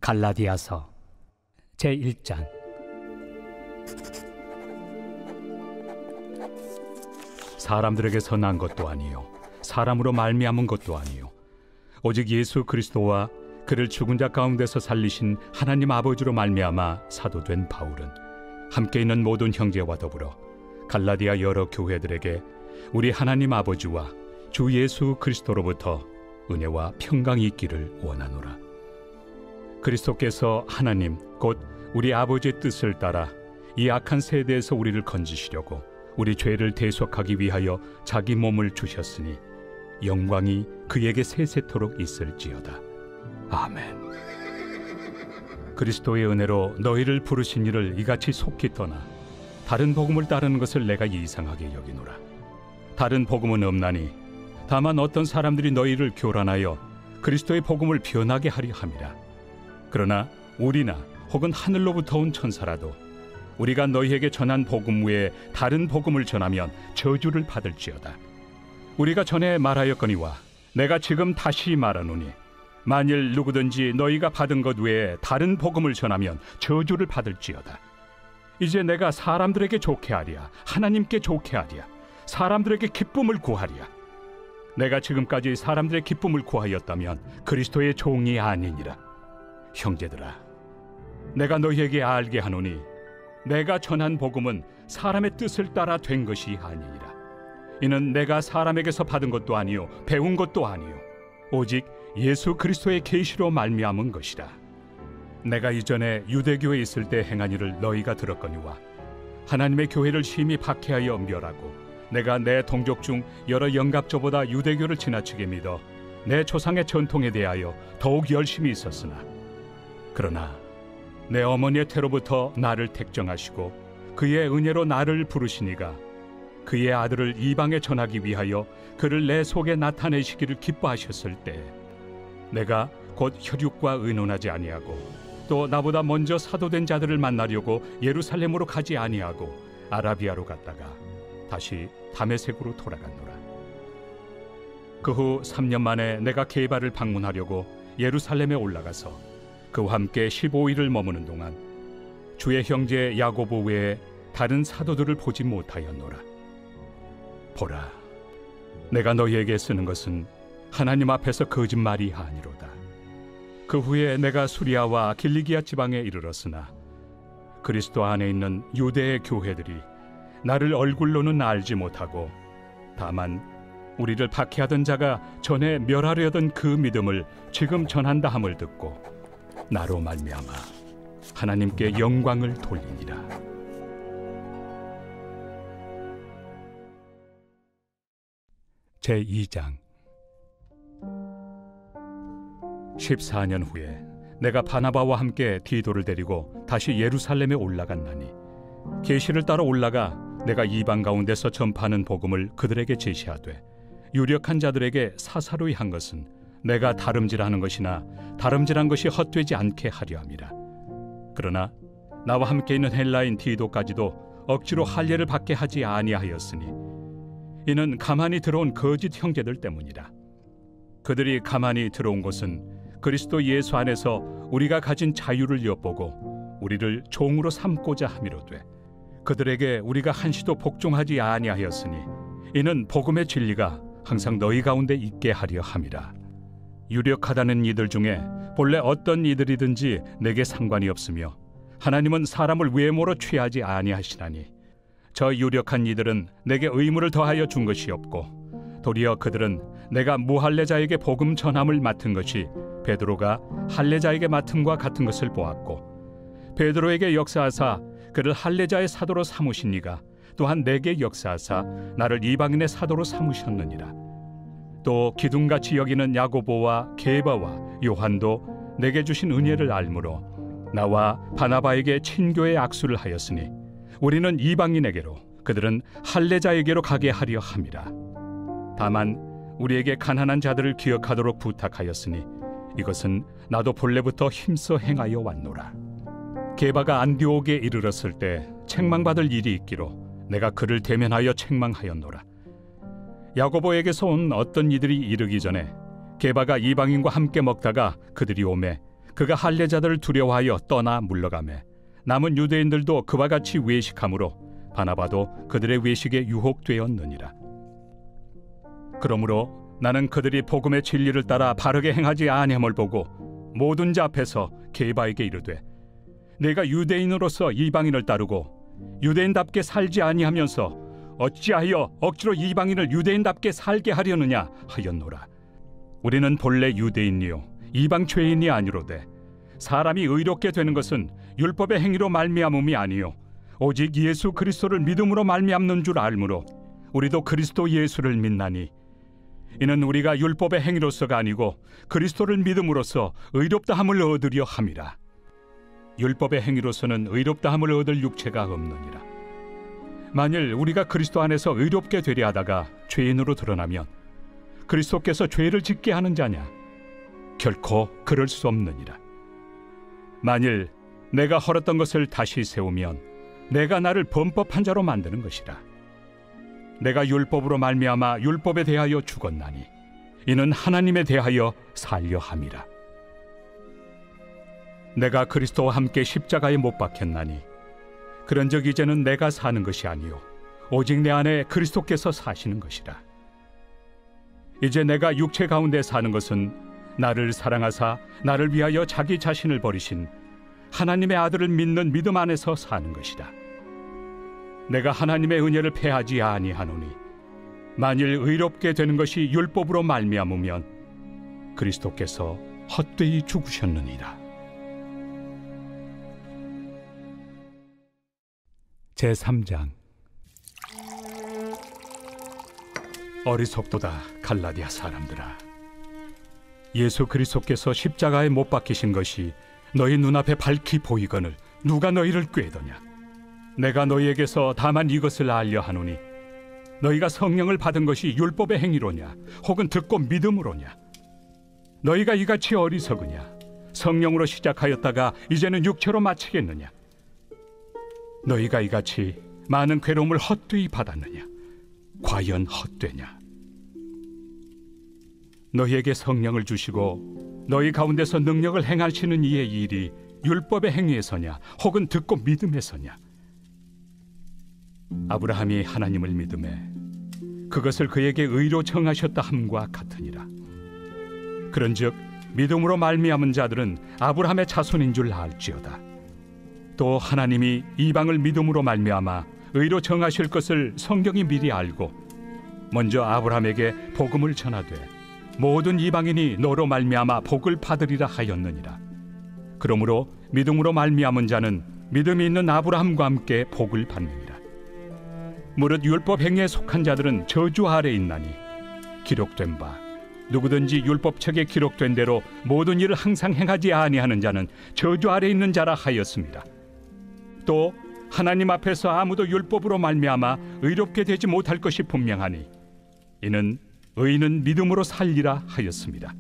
갈라디아서 제1장. 사람들에게서 난 것도 아니요 사람으로 말미암은 것도 아니요 오직 예수 그리스도와 그를 죽은 자 가운데서 살리신 하나님 아버지로 말미암아 사도된 바울은 함께 있는 모든 형제와 더불어 갈라디아 여러 교회들에게 우리 하나님 아버지와 주 예수 그리스도로부터 은혜와 평강이 있기를 원하노라. 그리스도께서 하나님 곧 우리 아버지의 뜻을 따라 이 악한 세대에서 우리를 건지시려고 우리 죄를 대속하기 위하여 자기 몸을 주셨으니 영광이 그에게 세세토록 있을지어다. 아멘. 그리스도의 은혜로 너희를 부르신 이를 이같이 속히 떠나 다른 복음을 따르는 것을 내가 이상하게 여기노라. 다른 복음은 없나니 다만 어떤 사람들이 너희를 교란하여 그리스도의 복음을 변하게 하려 함이라. 그러나 우리나 혹은 하늘로부터 온 천사라도 우리가 너희에게 전한 복음 외에 다른 복음을 전하면 저주를 받을지어다. 우리가 전에 말하였거니와 내가 지금 다시 말하노니 만일 누구든지 너희가 받은 것 외에 다른 복음을 전하면 저주를 받을지어다. 이제 내가 사람들에게 좋게 하랴 하나님께 좋게 하랴 사람들에게 기쁨을 구하랴. 내가 지금까지 사람들의 기쁨을 구하였다면 그리스도의 종이 아니니라. 형제들아, 내가 너희에게 알게 하노니 내가 전한 복음은 사람의 뜻을 따라 된 것이 아니니라. 이는 내가 사람에게서 받은 것도 아니요 배운 것도 아니요 오직 예수 그리스도의 계시로 말미암은 것이라. 내가 이전에 유대교에 있을 때 행한 일을 너희가 들었거니와 하나님의 교회를 심히 박해하여 멸하고 내가 내 동족 중 여러 영갑조보다 유대교를 지나치게 믿어 내 조상의 전통에 대하여 더욱 열심히 있었으나 그러나 내 어머니의 태로부터 나를 택정하시고 그의 은혜로 나를 부르시니가 그의 아들을 이방에 전하기 위하여 그를 내 속에 나타내시기를 기뻐하셨을 때 내가 곧 혈육과 의논하지 아니하고 또 나보다 먼저 사도된 자들을 만나려고 예루살렘으로 가지 아니하고 아라비아로 갔다가 다시 다메섹으로 돌아갔노라. 그 후 3년 만에 내가 게바를 방문하려고 예루살렘에 올라가서 그와 함께 15일을 머무는 동안 주의 형제 야고보 외에 다른 사도들을 보지 못하였노라. 보라, 내가 너희에게 쓰는 것은 하나님 앞에서 거짓말이 아니로다. 그 후에 내가 수리아와 길리기아 지방에 이르렀으나 그리스도 안에 있는 유대의 교회들이 나를 얼굴로는 알지 못하고 다만 우리를 박해하던 자가 전에 멸하려던 그 믿음을 지금 전한다 함을 듣고 나로 말미암아 하나님께 영광을 돌리니라. 제2장. 14년 후에 내가 바나바와 함께 디도를 데리고 다시 예루살렘에 올라갔나니 계시를 따라 올라가 내가 이방 가운데서 전파하는 복음을 그들에게 제시하되 유력한 자들에게 사사로이 한 것은 내가 다름질하는 것이나 다름질한 것이 헛되지 않게 하려 함이라. 그러나 나와 함께 있는 헬라인 디도까지도 억지로 할례를 받게 하지 아니하였으니 이는 가만히 들어온 거짓 형제들 때문이라. 그들이 가만히 들어온 것은 그리스도 예수 안에서 우리가 가진 자유를 엿보고 우리를 종으로 삼고자 함이로되 그들에게 우리가 한시도 복종하지 아니하였으니 이는 복음의 진리가 항상 너희 가운데 있게 하려 함이라. 유력하다는 이들 중에 본래 어떤 이들이든지 내게 상관이 없으며 하나님은 사람을 외모로 취하지 아니하시나니 저 유력한 이들은 내게 의무를 더하여 준 것이 없고 도리어 그들은 내가 무할례자에게 복음 전함을 맡은 것이 베드로가 할례자에게 맡음과 같은 것을 보았고 베드로에게 역사하사 그를 할례자의 사도로 삼으신 이가 또한 내게 역사하사 나를 이방인의 사도로 삼으셨느니라. 또 기둥같이 여기는 야고보와 게바와 요한도 내게 주신 은혜를 알므로 나와 바나바에게 친교의 악수를 하였으니 우리는 이방인에게로 그들은 할례자에게로 가게 하려 함이라. 다만 우리에게 가난한 자들을 기억하도록 부탁하였으니 이것은 나도 본래부터 힘써 행하여 왔노라. 게바가 안디옥에 이르렀을 때 책망받을 일이 있기로 내가 그를 대면하여 책망하였노라. 야고보에게서 온 어떤 이들이 이르기 전에 게바가 이방인과 함께 먹다가 그들이 오매 그가 할례자들을 두려워하여 떠나 물러가매 남은 유대인들도 그와 같이 외식함으로 바나바도 그들의 외식에 유혹되었느니라. 그러므로 나는 그들이 복음의 진리를 따라 바르게 행하지 아니함을 보고 모든 자 앞에서 게바에게 이르되, 내가 유대인으로서 이방인을 따르고 유대인답게 살지 아니하면서 어찌하여 억지로 이방인을 유대인답게 살게 하려느냐 하였노라. 우리는 본래 유대인이요 이방 죄인이 아니로되 사람이 의롭게 되는 것은 율법의 행위로 말미암음이 아니요 오직 예수 그리스도를 믿음으로 말미암는 줄 알므로 우리도 그리스도 예수를 믿나니, 이는 우리가 율법의 행위로서가 아니고 그리스도를 믿음으로써 의롭다함을 얻으려 함이라. 율법의 행위로서는 의롭다함을 얻을 육체가 없느니라. 만일 우리가 그리스도 안에서 의롭게 되려 하다가 죄인으로 드러나면 그리스도께서 죄를 짓게 하는 자냐? 결코 그럴 수 없느니라. 만일 내가 헐었던 것을 다시 세우면 내가 나를 범법한 자로 만드는 것이라. 내가 율법으로 말미암아 율법에 대하여 죽었나니 이는 하나님에 대하여 살려 함이라. 내가 그리스도와 함께 십자가에 못 박혔나니 그런즉 이제는 내가 사는 것이 아니요 오직 내 안에 그리스도께서 사시는 것이라. 이제 내가 육체 가운데 사는 것은 나를 사랑하사 나를 위하여 자기 자신을 버리신 하나님의 아들을 믿는 믿음 안에서 사는 것이다. 내가 하나님의 은혜를 패하지 아니하노니 만일 의롭게 되는 것이 율법으로 말미암으면 그리스도께서 헛되이 죽으셨느니라. 제3장. 어리석도다 갈라디아 사람들아, 예수 그리스도께서 십자가에 못 박히신 것이 너희 눈앞에 밝히 보이거늘 누가 너희를 꾀더냐? 내가 너희에게서 다만 이것을 알려 하노니 너희가 성령을 받은 것이 율법의 행위로냐 혹은 듣고 믿음으로냐? 너희가 이같이 어리석으냐? 성령으로 시작하였다가 이제는 육체로 마치겠느냐? 너희가 이같이 많은 괴로움을 헛되이 받았느냐? 과연 헛되냐? 너희에게 성령을 주시고 너희 가운데서 능력을 행하시는 이의 일이 율법의 행위에서냐 혹은 듣고 믿음에서냐? 아브라함이 하나님을 믿음에 그것을 그에게 의로 정하셨다 함과 같으니라. 그런즉 믿음으로 말미암은 자들은 아브라함의 자손인 줄 알지어다. 또 하나님이 이방을 믿음으로 말미암아 의로 정하실 것을 성경이 미리 알고 먼저 아브라함에게 복음을 전하되 모든 이방인이 너로 말미암아 복을 받으리라 하였느니라. 그러므로 믿음으로 말미암은 자는 믿음이 있는 아브라함과 함께 복을 받느니라. 무릇 율법 행위에 속한 자들은 저주 아래 있나니 기록된 바 누구든지 율법책에 기록된 대로 모든 일을 항상 행하지 아니하는 자는 저주 아래 있는 자라 하였습니다. 또 하나님 앞에서 아무도 율법으로 말미암아 의롭게 되지 못할 것이 분명하니 이는 의인은 믿음으로 살리라 하였습니다.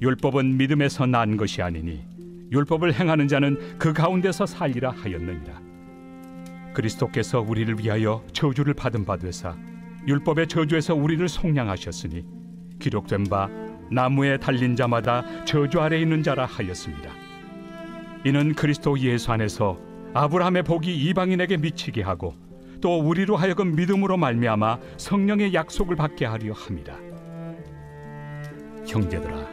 율법은 믿음에서 난 것이 아니니 율법을 행하는 자는 그 가운데서 살리라 하였느니라. 그리스도께서 우리를 위하여 저주를 받은 바 되사 율법의 저주에서 우리를 속량하셨으니 기록된 바 나무에 달린 자마다 저주 아래 있는 자라 하였습니다. 이는 그리스도 예수 안에서 아브라함의 복이 이방인에게 미치게 하고 또 우리로 하여금 믿음으로 말미암아 성령의 약속을 받게 하려 함이라. 형제들아,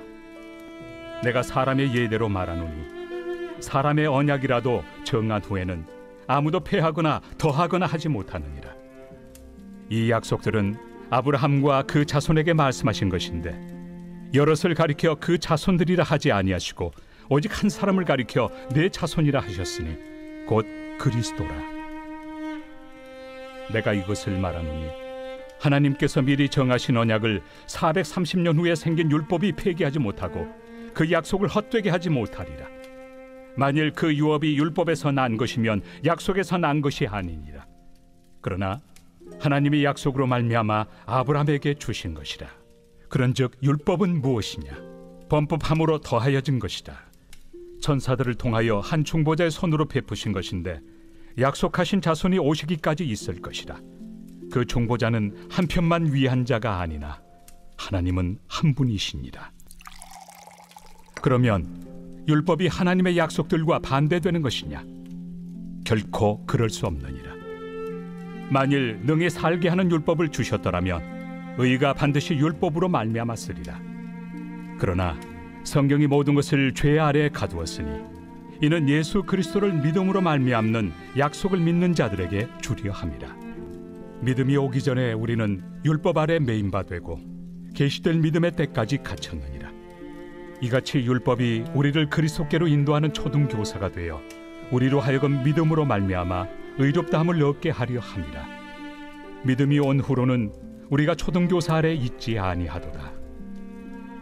내가 사람의 예대로 말하노니 사람의 언약이라도 정한 후에는 아무도 폐하거나 더하거나 하지 못하느니라. 이 약속들은 아브라함과 그 자손에게 말씀하신 것인데 여럿을 가리켜 그 자손들이라 하지 아니하시고 오직 한 사람을 가리켜 내 자손이라 하셨으니 곧 그리스도라. 내가 이것을 말하노니 하나님께서 미리 정하신 언약을 430년 후에 생긴 율법이 폐기하지 못하고 그 약속을 헛되게 하지 못하리라. 만일 그 유업이 율법에서 난 것이면 약속에서 난 것이 아니니라. 그러나 하나님이 약속으로 말미암아 아브라함에게 주신 것이라. 그런즉 율법은 무엇이냐? 범법함으로 더하여진 것이다. 천사들을 통하여 한 중보자의 손으로 베푸신 것인데 약속하신 자손이 오시기까지 있을 것이라. 그 중보자는 한 편만 위한 자가 아니나 하나님은 한 분이시니라. 그러면 율법이 하나님의 약속들과 반대되는 것이냐? 결코 그럴 수 없느니라. 만일 능히 살게 하는 율법을 주셨더라면 의가 반드시 율법으로 말미암았으리라. 그러나 성경이 모든 것을 죄 아래에 가두었으니 이는 예수 그리스도를 믿음으로 말미암는 약속을 믿는 자들에게 주려 함이라. 믿음이 오기 전에 우리는 율법 아래 매인 바 되고 계시될 믿음의 때까지 갇혔느니라. 이같이 율법이 우리를 그리스도께로 인도하는 초등교사가 되어 우리로 하여금 믿음으로 말미암아 의롭다함을 얻게 하려 함이라. 믿음이 온 후로는 우리가 초등교사 아래 있지 아니하도다.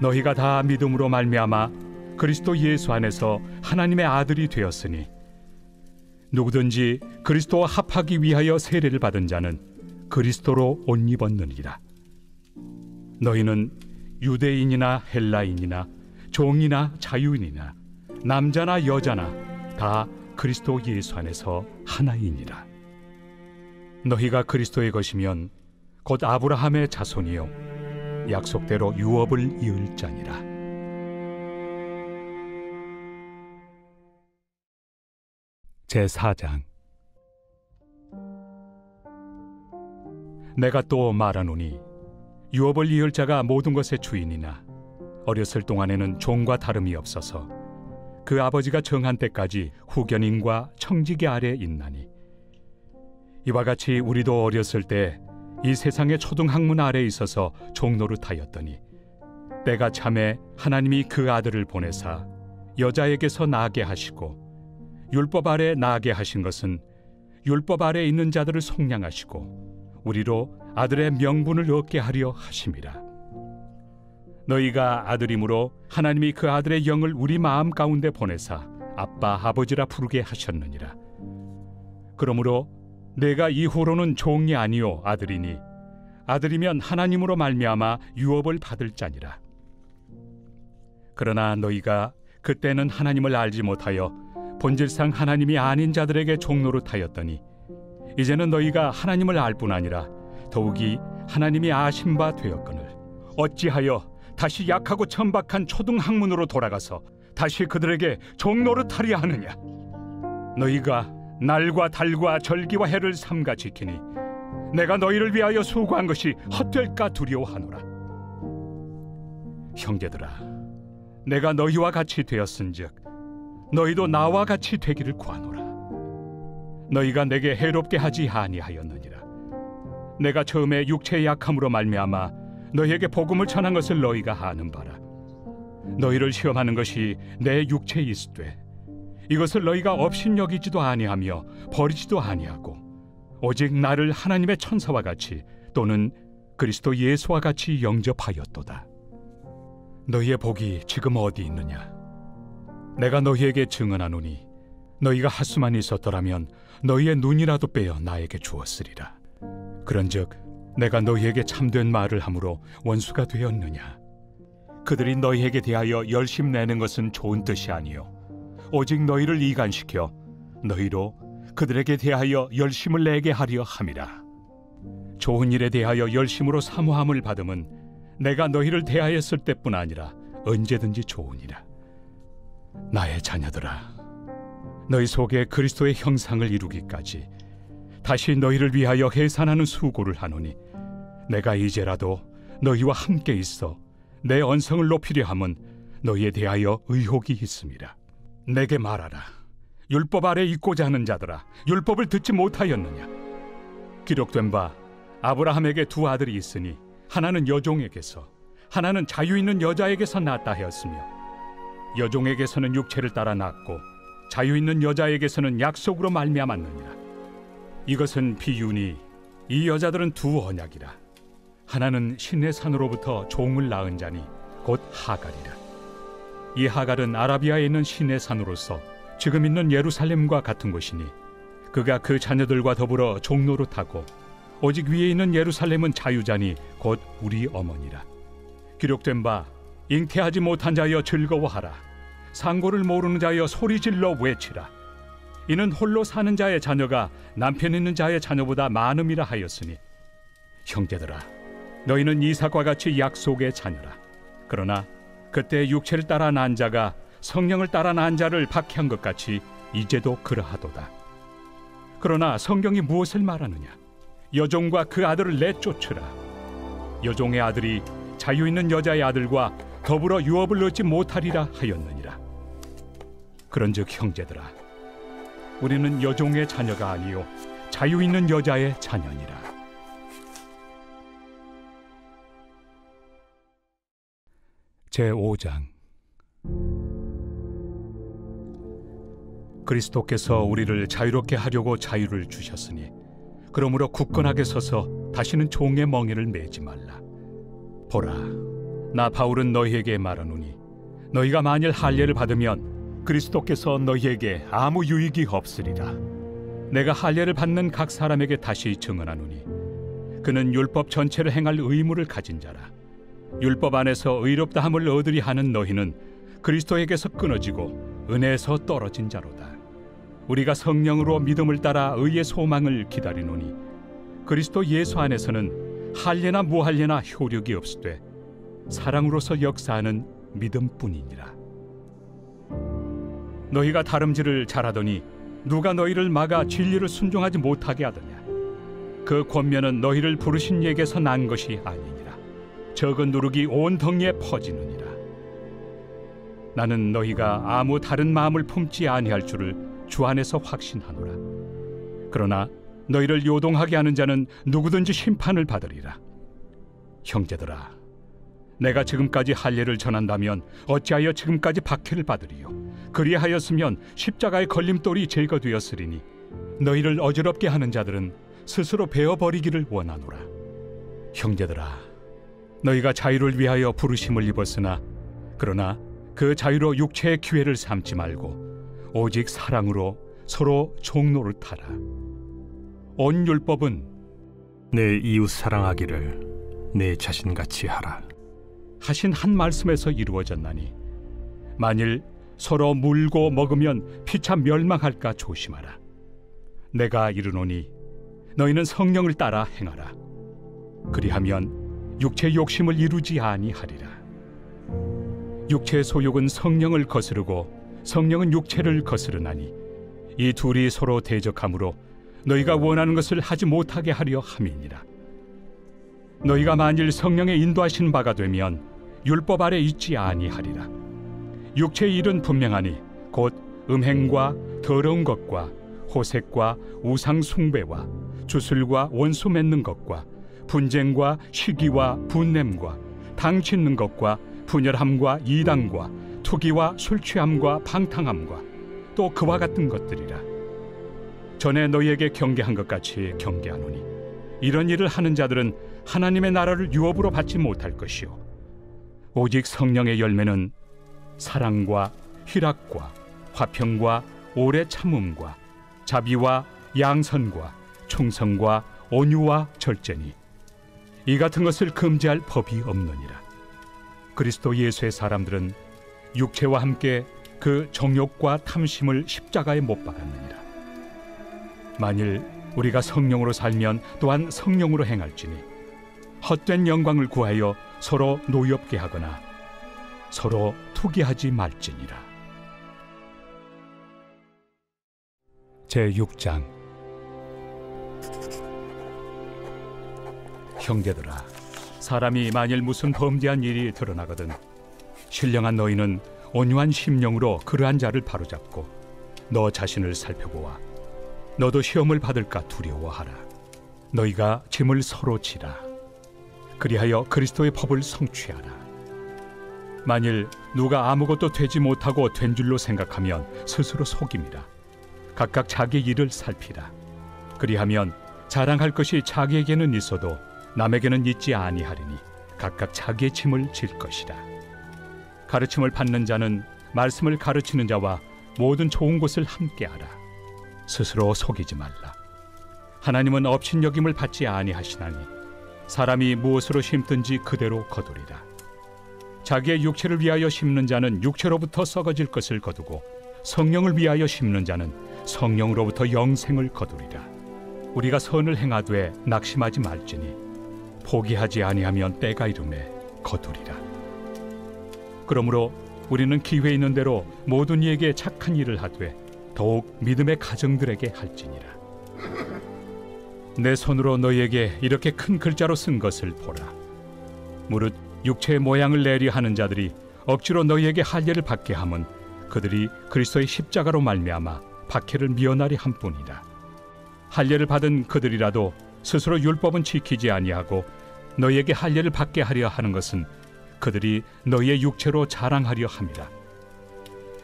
너희가 다 믿음으로 말미암아 그리스도 예수 안에서 하나님의 아들이 되었으니 누구든지 그리스도와 합하기 위하여 세례를 받은 자는 그리스도로 옷 입었느니라. 너희는 유대인이나 헬라인이나 종이나 자유인이나 남자나 여자나 다 그리스도 예수 안에서 하나이니라. 너희가 그리스도의 것이면 곧 아브라함의 자손이요 약속대로 유업을 이을 자니라. 제4장. 내가 또 말하노니 유업을 이을 자가 모든 것의 주인이나 어렸을 동안에는 종과 다름이 없어서 그 아버지가 정한 때까지 후견인과 청지기 아래 있나니 이와 같이 우리도 어렸을 때 이 세상의 초등학문 아래에 있어서 종노릇하였더니 때가 참에 하나님이 그 아들을 보내사 여자에게서 나게 하시고 율법 아래 나게 하신 것은 율법 아래 있는 자들을 속량하시고 우리로 아들의 명분을 얻게 하려 하심이라. 너희가 아들이므로 하나님이 그 아들의 영을 우리 마음 가운데 보내사 아빠 아버지라 부르게 하셨느니라. 그러므로 내가 이후로는 종이 아니요 아들이니 아들이면 하나님으로 말미암아 유업을 받을 자니라. 그러나 너희가 그때는 하나님을 알지 못하여 본질상 하나님이 아닌 자들에게 종노릇하였더니 이제는 너희가 하나님을 알 뿐 아니라 더욱이 하나님이 아신 바 되었거늘 어찌하여 다시 약하고 천박한 초등학문으로 돌아가서 다시 그들에게 종노릇하려 하느냐? 너희가 날과 달과 절기와 해를 삼가 지키니 내가 너희를 위하여 수고한 것이 헛될까 두려워하노라. 형제들아, 내가 너희와 같이 되었은즉 너희도 나와 같이 되기를 구하노라. 너희가 내게 해롭게 하지 아니하였느니라. 내가 처음에 육체의 약함으로 말미암아 너희에게 복음을 전한 것을 너희가 아는 바라. 너희를 시험하는 것이 내 육체에 있으되 이것을 너희가 업신여기지도 아니하며 버리지도 아니하고 오직 나를 하나님의 천사와 같이 또는 그리스도 예수와 같이 영접하였도다. 너희의 복이 지금 어디 있느냐? 내가 너희에게 증언하노니 너희가 할 수만 있었더라면 너희의 눈이라도 빼어 나에게 주었으리라. 그런즉 내가 너희에게 참된 말을 함으로 원수가 되었느냐? 그들이 너희에게 대하여 열심 내는 것은 좋은 뜻이 아니요 오직 너희를 이간시켜 너희로 그들에게 대하여 열심을 내게 하려 함이라. 좋은 일에 대하여 열심으로 사모함을 받음은 내가 너희를 대하였을 때뿐 아니라 언제든지 좋으니라. 나의 자녀들아, 너희 속에 그리스도의 형상을 이루기까지 다시 너희를 위하여 해산하는 수고를 하노니 내가 이제라도 너희와 함께 있어 내 언성을 높이려 함은 너희에 대하여 의혹이 있음이라. 내게 말하라. 율법 아래 있고자 하는 자들아, 율법을 듣지 못하였느냐? 기록된 바 아브라함에게 두 아들이 있으니 하나는 여종에게서 하나는 자유 있는 여자에게서 낳았다 하였으며 여종에게서는 육체를 따라 낳고 자유 있는 여자에게서는 약속으로 말미암았느니라. 이것은 비유니 이 여자들은 두 언약이라. 하나는 신의 산으로부터 종을 낳은 자니 곧 하갈이라. 이 하갈은 아라비아에 있는 신의 산으로서 지금 있는 예루살렘과 같은 곳이니 그가 그 자녀들과 더불어 종노릇하고 오직 위에 있는 예루살렘은 자유자니 곧 우리 어머니라. 기록된 바 잉태하지 못한 자여 즐거워하라. 상고를 모르는 자여 소리질러 외치라. 이는 홀로 사는 자의 자녀가 남편 있는 자의 자녀보다 많음이라 하였으니 형제들아, 너희는 이삭과 같이 약속의 자녀라. 그러나 그때 육체를 따라 난 자가 성령을 따라 난 자를 박해한 것 같이 이제도 그러하도다. 그러나 성경이 무엇을 말하느냐? 여종과 그 아들을 내쫓으라. 여종의 아들이 자유 있는 여자의 아들과 더불어 유업을 얻지 못하리라 하였느니라. 그런즉 형제들아, 우리는 여종의 자녀가 아니요 자유 있는 여자의 자녀니라. 제5장. 그리스도께서 우리를 자유롭게 하려고 자유를 주셨으니 그러므로 굳건하게 서서 다시는 종의 멍에를 매지 말라. 보라, 나 바울은 너희에게 말하노니 너희가 만일 할례를 받으면 그리스도께서 너희에게 아무 유익이 없으리라. 내가 할례를 받는 각 사람에게 다시 증언하노니 그는 율법 전체를 행할 의무를 가진 자라. 율법 안에서 의롭다함을 얻으리 하는 너희는 그리스도에게서 끊어지고 은혜에서 떨어진 자로다. 우리가 성령으로 믿음을 따라 의의 소망을 기다리노니 그리스도 예수 안에서는 할례나 무할례나 효력이 없으되 사랑으로서 역사하는 믿음뿐이니라. 너희가 다름질을 잘하더니 누가 너희를 막아 진리를 순종하지 못하게 하더냐? 그 권면은 너희를 부르신 이에게서 난 것이 아니니라. 적은 누룩이 온 덩이에 퍼지느니라. 나는 너희가 아무 다른 마음을 품지 아니할 줄을 주 안에서 확신하노라. 그러나 너희를 요동하게 하는 자는 누구든지 심판을 받으리라. 형제들아, 내가 지금까지 할례를 전한다면 어찌하여 지금까지 박해를 받으리요? 그리하였으면 십자가의 걸림돌이 제거되었으리니 너희를 어지럽게 하는 자들은 스스로 베어버리기를 원하노라. 형제들아, 너희가 자유를 위하여 부르심을 입었으나 그러나 그 자유로 육체의 기회를 삼지 말고 오직 사랑으로 서로 종노릇하라. 온 율법은 내 이웃 사랑하기를 내 자신같이 하라 하신 한 말씀에서 이루어졌나니 만일 서로 물고 먹으면 피차 멸망할까 조심하라. 내가 이르노니 너희는 성령을 따라 행하라. 그리하면 육체의 욕심을 이루지 아니하리라. 육체의 소욕은 성령을 거스르고 성령은 육체를 거스르나니 이 둘이 서로 대적하므로 너희가 원하는 것을 하지 못하게 하려 함이니라. 너희가 만일 성령의 인도하신 바가 되면 율법 아래 있지 아니하리라. 육체의 일은 분명하니 곧 음행과 더러운 것과 호색과 우상 숭배와 주술과 원수 맺는 것과 분쟁과 시기와 분냄과 당 짓는 것과 분열함과 이당과 투기와 술취함과 방탕함과 또 그와 같은 것들이라. 전에 너희에게 경계한 것 같이 경계하노니 이런 일을 하는 자들은 하나님의 나라를 유업으로 받지 못할 것이요 오직 성령의 열매는 사랑과 희락과 화평과 오래 참음과 자비와 양선과 충성과 온유와 절제니 이 같은 것을 금지할 법이 없느니라. 그리스도 예수의 사람들은 육체와 함께 그 정욕과 탐심을 십자가에 못 박았느니라. 만일 우리가 성령으로 살면 또한 성령으로 행할지니 헛된 영광을 구하여 서로 노엽게 하거나 서로 투기하지 말지니라. 제6장. 형제들아, 사람이 만일 무슨 범죄한 일이 드러나거든 신령한 너희는 온유한 심령으로 그러한 자를 바로잡고 너 자신을 살펴보아 너도 시험을 받을까 두려워하라. 너희가 짐을 서로 지라. 그리하여 그리스도의 법을 성취하라. 만일 누가 아무것도 되지 못하고 된 줄로 생각하면 스스로 속임이라. 각각 자기 일을 살피라. 그리하면 자랑할 것이 자기에게는 있어도 남에게는 있지 아니하리니 각각 자기의 짐을 질 것이라. 가르침을 받는 자는 말씀을 가르치는 자와 모든 좋은 것을 함께하라. 스스로 속이지 말라. 하나님은 업신여김을 받지 아니하시나니 사람이 무엇으로 심든지 그대로 거두리라. 자기의 육체를 위하여 심는 자는 육체로부터 썩어질 것을 거두고 성령을 위하여 심는 자는 성령으로부터 영생을 거두리라. 우리가 선을 행하되 낙심하지 말지니 포기하지 아니하면 때가 이르매 거두리라. 그러므로 우리는 기회 있는 대로 모든 이에게 착한 일을 하되 더욱 믿음의 가정들에게 할지니라. 내 손으로 너희에게 이렇게 큰 글자로 쓴 것을 보라. 무릇 육체의 모양을 내려 하는 자들이 억지로 너희에게 할례를 받게 함은 그들이 그리스도의 십자가로 말미암아 박해를 미연하리 함뿐이라. 할례를 받은 그들이라도 스스로 율법은 지키지 아니하고 너희에게 할례를 받게 하려 하는 것은 그들이 너희의 육체로 자랑하려 함이라.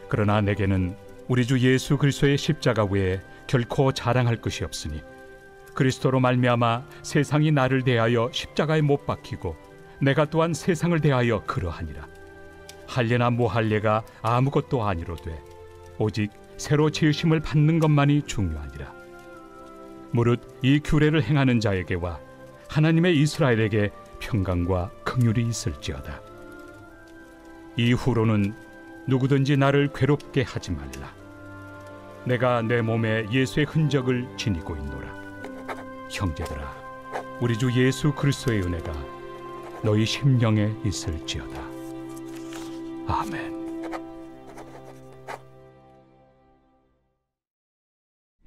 그러나 내게는 우리 주 예수 그리스도의 십자가 외에 결코 자랑할 것이 없으니 그리스도로 말미암아 세상이 나를 대하여 십자가에 못 박히고 내가 또한 세상을 대하여 그러하니라. 할례나 무할례가 아무것도 아니로되 오직 새로 지으심을 받는 것만이 중요하니라. 무릇 이 규례를 행하는 자에게와 하나님의 이스라엘에게 평강과 긍휼이 있을지어다. 이후로는 누구든지 나를 괴롭게 하지 말라. 내가 내 몸에 예수의 흔적을 지니고 있노라. 형제들아, 우리 주 예수 그리스도의 은혜가 너희 심령에 있을지어다. 아멘.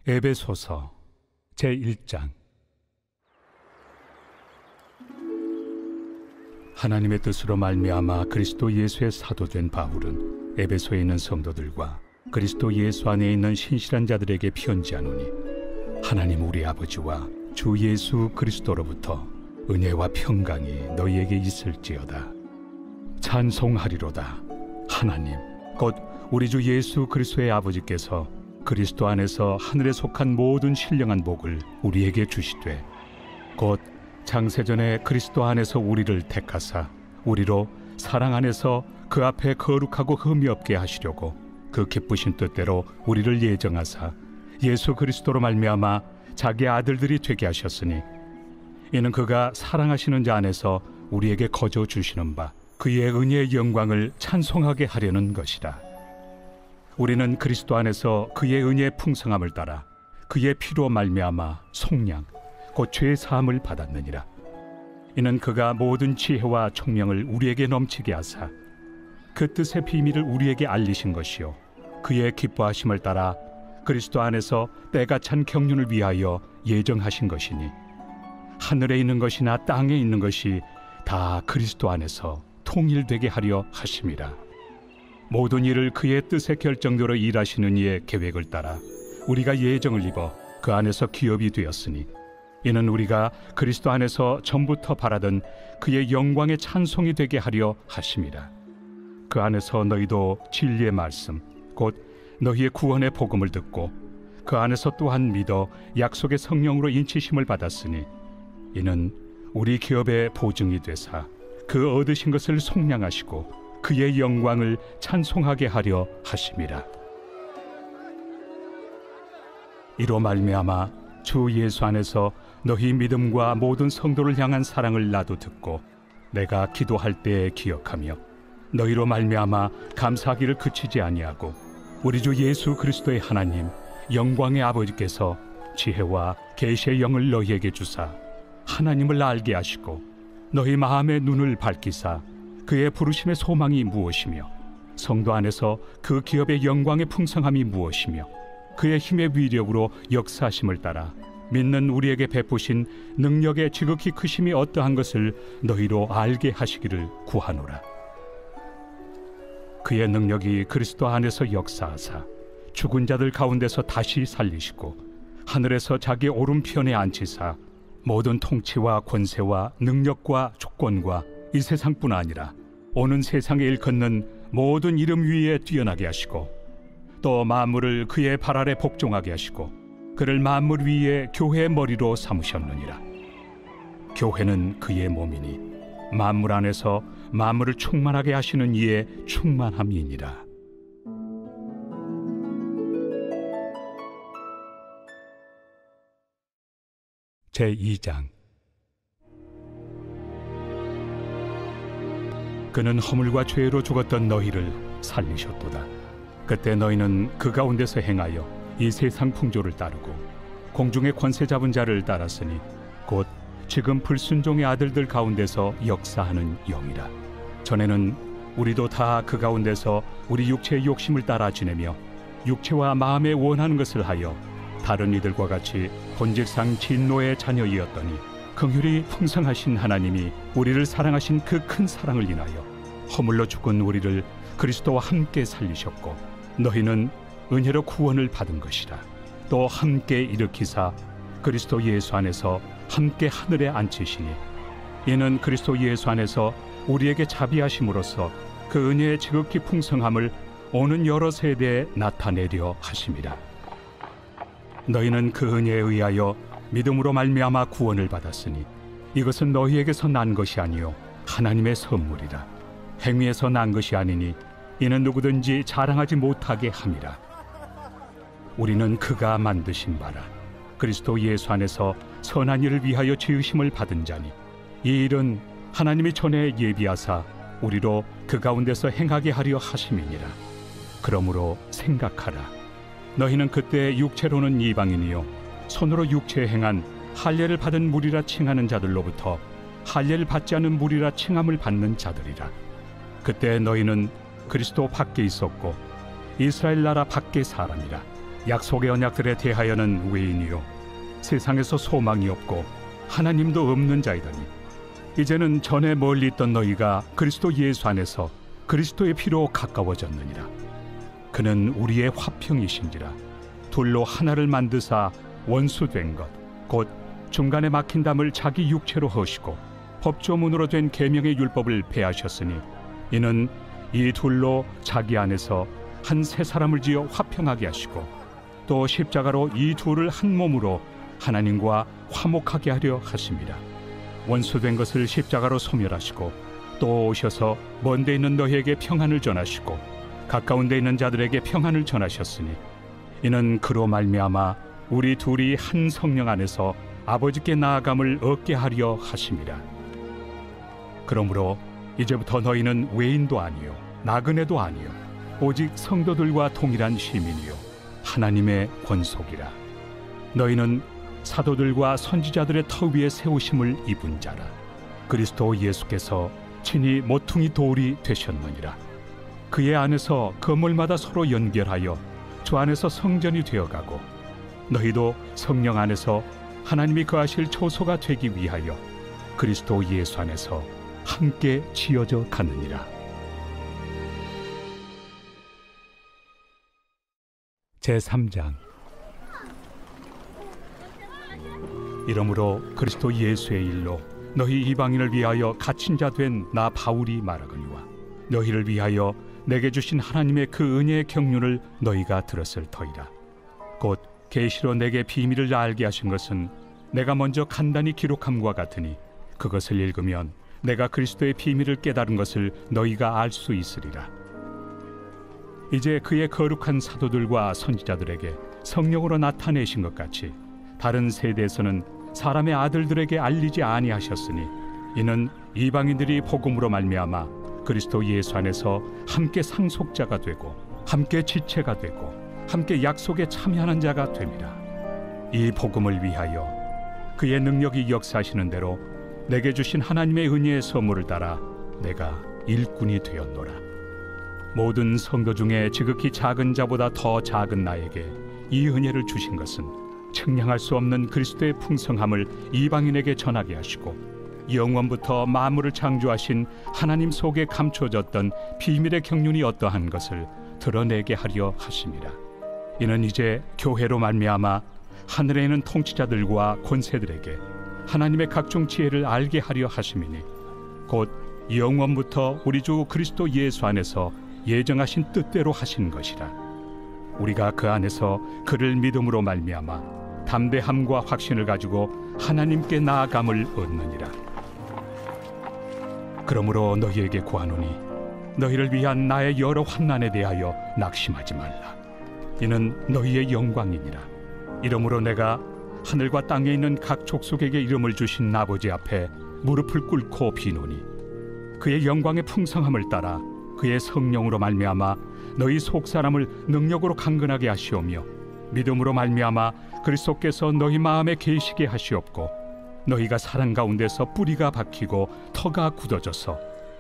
에베소서 제1장. 하나님의 뜻으로 말미암아 그리스도 예수의 사도된 바울은 에베소에 있는 성도들과 그리스도 예수 안에 있는 신실한 자들에게 편지하노니 하나님 우리 아버지와 주 예수 그리스도로부터 은혜와 평강이 너희에게 있을지어다. 찬송하리로다. 하나님 곧 우리 주 예수 그리스도의 아버지께서 그리스도 안에서 하늘에 속한 모든 신령한 복을 우리에게 주시되 곧 창세전에 그리스도 안에서 우리를 택하사 우리로 사랑 안에서 그 앞에 거룩하고 흠이 없게 하시려고 그 기쁘신 뜻대로 우리를 예정하사 예수 그리스도로 말미암아 자기 아들들이 되게 하셨으니 이는 그가 사랑하시는 자 안에서 우리에게 거저 주시는 바 그의 은혜의 영광을 찬송하게 하려는 것이라. 우리는 그리스도 안에서 그의 은혜의 풍성함을 따라 그의 피로 말미암아 속량 곧 죄의 사함을 받았느니라. 이는 그가 모든 지혜와 총명을 우리에게 넘치게 하사 그 뜻의 비밀을 우리에게 알리신 것이요 그의 기뻐하심을 따라 그리스도 안에서 때가 찬 경륜을 위하여 예정하신 것이니 하늘에 있는 것이나 땅에 있는 것이 다 그리스도 안에서 통일되게 하려 하심이라. 모든 일을 그의 뜻의 결정대로 일하시는 이의 계획을 따라 우리가 예정을 입어 그 안에서 기업이 되었으니 이는 우리가 그리스도 안에서 전부터 바라던 그의 영광의 찬송이 되게 하려 하심이라. 그 안에서 너희도 진리의 말씀 곧 너희의 구원의 복음을 듣고 그 안에서 또한 믿어 약속의 성령으로 인치심을 받았으니 이는 우리 기업의 보증이 되사 그 얻으신 것을 속량하시고 그의 영광을 찬송하게 하려 하심이라. 이로 말미암아 주 예수 안에서 너희 믿음과 모든 성도를 향한 사랑을 나도 듣고 내가 기도할 때에 기억하며 너희로 말미암아 감사하기를 그치지 아니하고 우리 주 예수 그리스도의 하나님 영광의 아버지께서 지혜와 계시의 영을 너희에게 주사 하나님을 알게 하시고 너희 마음의 눈을 밝히사 그의 부르심의 소망이 무엇이며 성도 안에서 그 기업의 영광의 풍성함이 무엇이며 그의 힘의 위력으로 역사하심을 따라 믿는 우리에게 베푸신 능력의 지극히 크심이 어떠한 것을 너희로 알게 하시기를 구하노라. 그의 능력이 그리스도 안에서 역사하사 죽은 자들 가운데서 다시 살리시고 하늘에서 자기 오른편에 앉히사 모든 통치와 권세와 능력과 주권과 이 세상뿐 아니라 오는 세상에 일컫는 모든 이름 위에 뛰어나게 하시고 또 만물을 그의 발 아래 복종하게 하시고 그를 만물 위에 교회의 머리로 삼으셨느니라. 교회는 그의 몸이니 만물 안에서 만물을 충만하게 하시는 이의 충만함이니라. 제2장. 그는 허물과 죄로 죽었던 너희를 살리셨도다. 그때 너희는 그 가운데서 행하여 이 세상 풍조를 따르고 공중의 권세 잡은 자를 따랐으니 곧 지금 불순종의 아들들 가운데서 역사하는 영이라. 전에는 우리도 다 그 가운데서 우리 육체의 욕심을 따라 지내며 육체와 마음에 원하는 것을 하여 다른 이들과 같이 본질상 진노의 자녀이었더니 긍휼이 풍성하신 하나님이 우리를 사랑하신 그 큰 사랑을 인하여 허물로 죽은 우리를 그리스도와 함께 살리셨고 너희는 은혜로 구원을 받은 것이라. 또 함께 일으키사 그리스도 예수 안에서 함께 하늘에 앉히시니 이는 그리스도 예수 안에서 우리에게 자비하심으로써 그 은혜의 지극히 풍성함을 오는 여러 세대에 나타내려 하심이라. 너희는 그 은혜에 의하여 믿음으로 말미암아 구원을 받았으니 이것은 너희에게서 난 것이 아니요 하나님의 선물이라. 행위에서 난 것이 아니니 이는 누구든지 자랑하지 못하게 함이라. 우리는 그가 만드신 바라 그리스도 예수 안에서 선한 일을 위하여 지으심을 받은 자니 이 일은 하나님이 전에 예비하사 우리로 그 가운데서 행하게 하려 하심이니라. 그러므로 생각하라. 너희는 그때 육체로는 이방인이요 손으로 육체에 행한 할례를 받은 무리라 칭하는 자들로부터 할례를 받지 않은 무리라 칭함을 받는 자들이라. 그때 너희는 그리스도 밖에 있었고 이스라엘 나라 밖의 사람이라. 약속의 언약들에 대하여는 외인이요 세상에서 소망이 없고 하나님도 없는 자이더니 이제는 전에 멀리 있던 너희가 그리스도 예수 안에서 그리스도의 피로 가까워졌느니라. 그는 우리의 화평이신지라. 둘로 하나를 만드사 원수된 것 곧 중간에 막힌 담을 자기 육체로 허시고 법조문으로 된 계명의 율법을 폐하셨으니 이는 이 둘로 자기 안에서 한 새 사람을 지어 화평하게 하시고 또 십자가로 이 둘을 한 몸으로 하나님과 화목하게 하려 하심이라. 원수된 것을 십자가로 소멸하시고 또 오셔서 먼 데 있는 너희에게 평안을 전하시고 가까운 데 있는 자들에게 평안을 전하셨으니 이는 그로 말미암아 우리 둘이 한 성령 안에서 아버지께 나아감을 얻게 하려 하심이라. 그러므로 이제부터 너희는 외인도 아니요 나그네도 아니요 오직 성도들과 동일한 시민이요 하나님의 권속이라. 너희는 사도들과 선지자들의 터 위에 세우심을 입은 자라. 그리스도 예수께서 친히 모퉁이 돌이 되셨느니라. 그의 안에서 건물마다 서로 연결하여 주 안에서 성전이 되어가고 너희도 성령 안에서 하나님이 거하실 초소가 되기 위하여 그리스도 예수 안에서 함께 지어져 가느니라. 제3장. 이러므로 그리스도 예수의 일로 너희 이방인을 위하여 갇힌 자 된 나 바울이 말하거니와 너희를 위하여 내게 주신 하나님의 그 은혜의 경륜을 너희가 들었을 터이라. 곧 계시로 내게 비밀을 알게 하신 것은 내가 먼저 간단히 기록함과 같으니 그것을 읽으면 내가 그리스도의 비밀을 깨달은 것을 너희가 알 수 있으리라. 이제 그의 거룩한 사도들과 선지자들에게 성령으로 나타내신 것 같이 다른 세대에서는 사람의 아들들에게 알리지 아니하셨으니 이는 이방인들이 복음으로 말미암아 그리스도 예수 안에서 함께 상속자가 되고 함께 지체가 되고 함께 약속에 참여하는 자가 됨이라. 이 복음을 위하여 그의 능력이 역사하시는 대로 내게 주신 하나님의 은혜의 선물을 따라 내가 일꾼이 되었노라. 모든 성도 중에 지극히 작은 자보다 더 작은 나에게 이 은혜를 주신 것은 측량할 수 없는 그리스도의 풍성함을 이방인에게 전하게 하시고 영원부터 만물을 창조하신 하나님 속에 감춰졌던 비밀의 경륜이 어떠한 것을 드러내게 하려 하심이라. 이는 이제 교회로 말미암아 하늘에 있는 통치자들과 권세들에게 하나님의 각종 지혜를 알게 하려 하심이니 곧 영원부터 우리 주 그리스도 예수 안에서 예정하신 뜻대로 하신 것이라. 우리가 그 안에서 그를 믿음으로 말미암아 담대함과 확신을 가지고 하나님께 나아감을 얻느니라. 그러므로 너희에게 구하노니 너희를 위한 나의 여러 환난에 대하여 낙심하지 말라. 이는 너희의 영광이니라. 이러므로 내가 하늘과 땅에 있는 각 족속에게 이름을 주신 아버지 앞에 무릎을 꿇고 비노니 그의 영광의 풍성함을 따라 그의 성령으로 말미암아 너희 속 사람을 능력으로 강건하게 하시오며 믿음으로 말미암아 그리스도께서 너희 마음에 계시게 하시옵고 너희가 사랑 가운데서 뿌리가 박히고 터가 굳어져서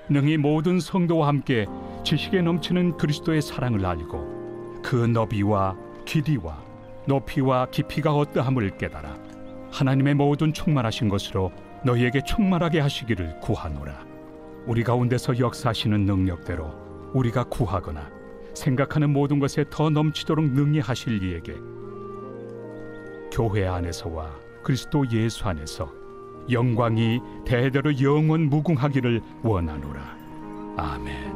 능히 모든 성도와 함께 지식에 넘치는 그리스도의 사랑을 알고 그 너비와 길이와 높이와 깊이가 어떠함을 깨달아 하나님의 모든 충만하신 것으로 너희에게 충만하게 하시기를 구하노라. 우리 가운데서 역사하시는 능력대로 우리가 구하거나 생각하는 모든 것에 더 넘치도록 능히 하실 이에게 교회 안에서와 그리스도 예수 안에서 영광이 대대로 영원 무궁하기를 원하노라. 아멘.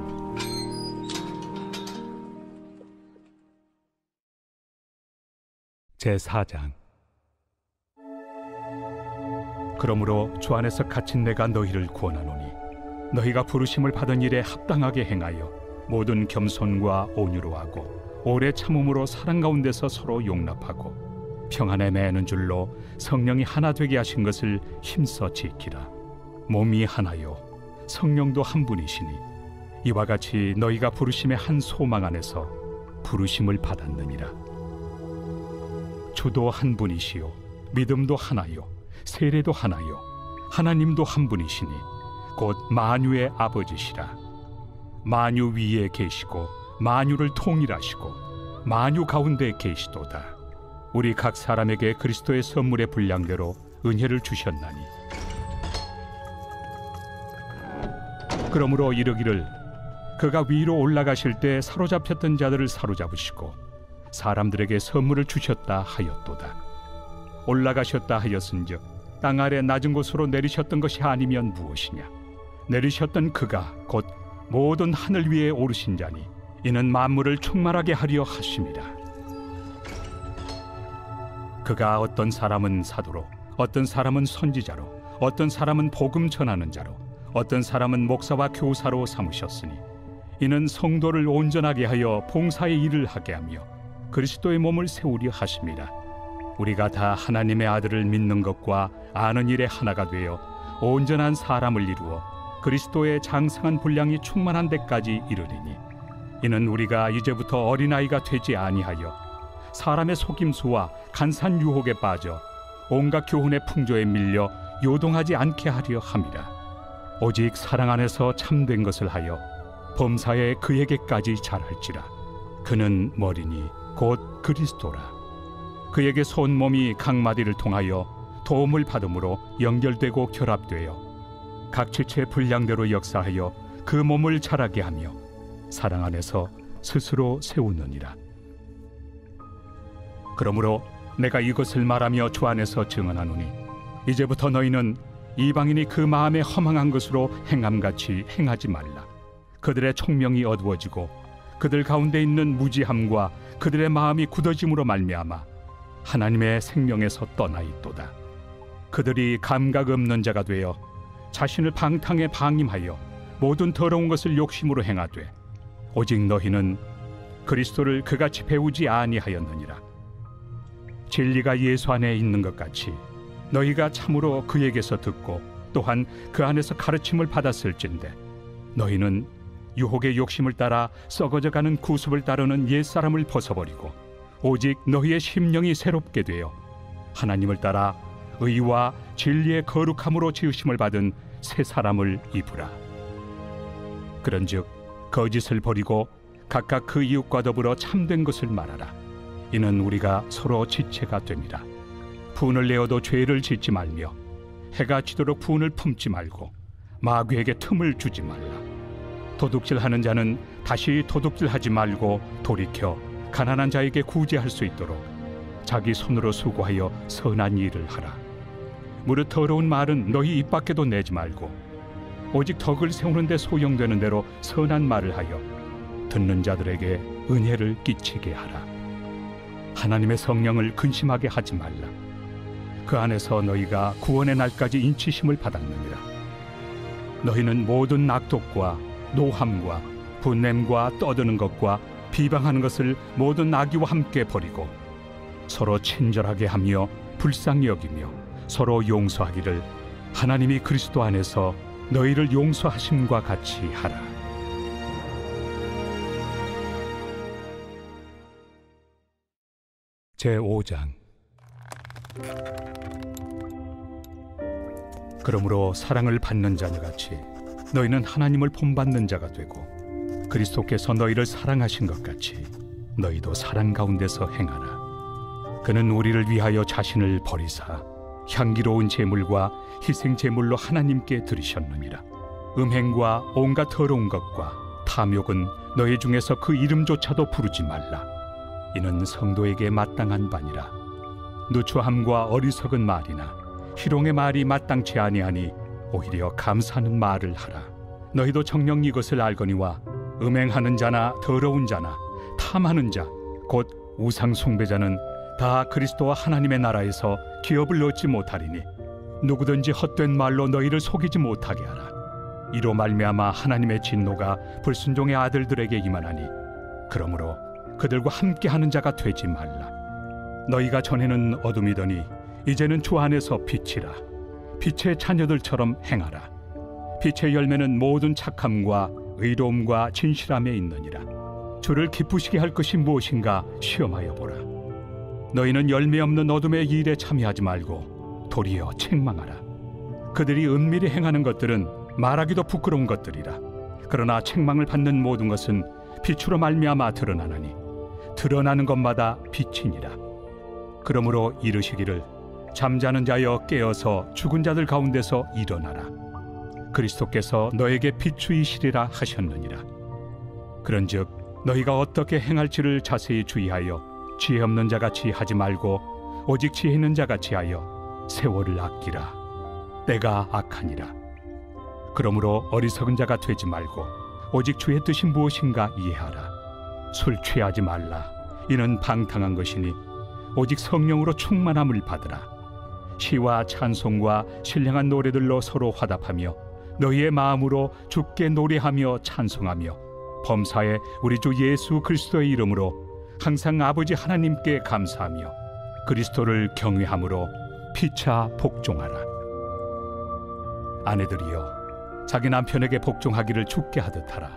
제4장. 그러므로 주 안에서 갇힌 내가 너희를 구원하노니 너희가 부르심을 받은 일에 합당하게 행하여 모든 겸손과 온유로 하고 오래 참음으로 사랑 가운데서 서로 용납하고 평안에 매는 줄로 성령이 하나 되게 하신 것을 힘써 지키라. 몸이 하나요 성령도 한 분이시니 이와 같이 너희가 부르심의 한 소망 안에서 부르심을 받았느니라. 주도 한 분이시요 믿음도 하나요 세례도 하나요 하나님도 한 분이시니 곧 만유의 아버지시라. 만유 위에 계시고 만유를 통일하시고 만유 가운데 계시도다. 우리 각 사람에게 그리스도의 선물의 분량대로 은혜를 주셨나니 그러므로 이르기를 그가 위로 올라가실 때 사로잡혔던 자들을 사로잡으시고 사람들에게 선물을 주셨다 하였도다. 올라가셨다 하였은즉 땅 아래 낮은 곳으로 내리셨던 것이 아니면 무엇이냐. 내리셨던 그가 곧 모든 하늘 위에 오르신 자니 이는 만물을 충만하게 하려 하심이라. 그가 어떤 사람은 사도로 어떤 사람은 선지자로 어떤 사람은 복음 전하는 자로 어떤 사람은 목사와 교사로 삼으셨으니 이는 성도를 온전하게 하여 봉사의 일을 하게 하며 그리스도의 몸을 세우려 하심이라. 우리가 다 하나님의 아들을 믿는 것과 아는 일에 하나가 되어 온전한 사람을 이루어 그리스도의 장성한 분량이 충만한 데까지 이르리니 이는 우리가 이제부터 어린아이가 되지 아니하여 사람의 속임수와 간산 유혹에 빠져 온갖 교훈의 풍조에 밀려 요동하지 않게 하려 함이라. 오직 사랑 안에서 참된 것을 하여 범사에 그에게까지 잘할지라. 그는 머리니 곧 그리스도라. 그에게서 온 몸이 각 마디를 통하여 도움을 받음으로 연결되고 결합되어 각 지체의 분량대로 역사하여 그 몸을 자라게 하며 사랑 안에서 스스로 세우느니라. 그러므로 내가 이것을 말하며 주 안에서 증언하노니 이제부터 너희는 이방인이 그 마음에 허망한 것으로 행함같이 행하지 말라. 그들의 총명이 어두워지고 그들 가운데 있는 무지함과 그들의 마음이 굳어짐으로 말미암아 하나님의 생명에서 떠나 있도다. 그들이 감각 없는 자가 되어 자신을 방탕에 방임하여 모든 더러운 것을 욕심으로 행하되 오직 너희는 그리스도를 그같이 배우지 아니하였느니라. 진리가 예수 안에 있는 것 같이 너희가 참으로 그에게서 듣고 또한 그 안에서 가르침을 받았을진데 너희는 유혹의 욕심을 따라 썩어져가는 구습을 따르는 옛사람을 벗어버리고 오직 너희의 심령이 새롭게 되어 하나님을 따라 의와 진리의 거룩함으로 지으심을 받은 새 사람을 입으라. 그런즉 거짓을 버리고 각각 그 이웃과 더불어 참된 것을 말하라. 이는 우리가 서로 지체가 됨이라. 분을 내어도 죄를 짓지 말며 해가 지도록 분을 품지 말고 마귀에게 틈을 주지 말라. 도둑질하는 자는 다시 도둑질하지 말고 돌이켜 가난한 자에게 구제할 수 있도록 자기 손으로 수고하여 선한 일을 하라. 무릇 더러운 말은 너희 입 밖에도 내지 말고 오직 덕을 세우는 데 소용되는 대로 선한 말을 하여 듣는 자들에게 은혜를 끼치게 하라. 하나님의 성령을 근심하게 하지 말라. 그 안에서 너희가 구원의 날까지 인치심을 받았느니라. 너희는 모든 악독과 노함과 분냄과 떠드는 것과 비방하는 것을 모든 악의와 함께 버리고 서로 친절하게 하며 불쌍히 여기며 서로 용서하기를 하나님이 그리스도 안에서 너희를 용서하심과 같이 하라. 제5장. 그러므로 사랑을 받는 자녀같이 너희는 하나님을 본받는 자가 되고 그리스도께서 너희를 사랑하신 것 같이 너희도 사랑 가운데서 행하라. 그는 우리를 위하여 자신을 버리사 향기로운 제물과 희생 제물로 하나님께 드리셨느니라. 음행과 온갖 더러운 것과 탐욕은 너희 중에서 그 이름조차도 부르지 말라. 이는 성도에게 마땅한 바니라. 누추함과 어리석은 말이나 희롱의 말이 마땅치 아니하니 오히려 감사하는 말을 하라. 너희도 정녕 이것을 알거니와 음행하는 자나 더러운 자나 탐하는 자 곧 우상 숭배자는 다 그리스도와 하나님의 나라에서 기업을 얻지 못하리니 누구든지 헛된 말로 너희를 속이지 못하게 하라. 이로 말미암아 하나님의 진노가 불순종의 아들들에게 임하나니 그러므로 그들과 함께하는 자가 되지 말라. 너희가 전에는 어둠이더니 이제는 주 안에서 빛이라. 빛의 자녀들처럼 행하라. 빛의 열매는 모든 착함과 의로움과 진실함에 있느니라. 주를 기쁘시게 할 것이 무엇인가 시험하여 보라. 너희는 열매 없는 어둠의 일에 참여하지 말고 도리어 책망하라. 그들이 은밀히 행하는 것들은 말하기도 부끄러운 것들이라. 그러나 책망을 받는 모든 것은 빛으로 말미암아 드러나나니 드러나는 것마다 빛이니라. 그러므로 이르시기를 잠자는 자여 깨어서 죽은 자들 가운데서 일어나라. 그리스도께서 너에게 비추이시리라 하셨느니라. 그런즉 너희가 어떻게 행할지를 자세히 주의하여 지혜 없는 자같이 하지 말고 오직 지혜 있는 자같이 하여 세월을 아끼라. 때가 악하니라. 그러므로 어리석은 자가 되지 말고 오직 주의 뜻이 무엇인가 이해하라. 술 취하지 말라. 이는 방탕한 것이니 오직 성령으로 충만함을 받으라. 시와 찬송과 신령한 노래들로 서로 화답하며 너희의 마음으로 주께 노래하며 찬송하며 범사에 우리 주 예수 그리스도의 이름으로 항상 아버지 하나님께 감사하며 그리스도를 경외함으로 피차 복종하라. 아내들이여 자기 남편에게 복종하기를 주께 하듯 하라.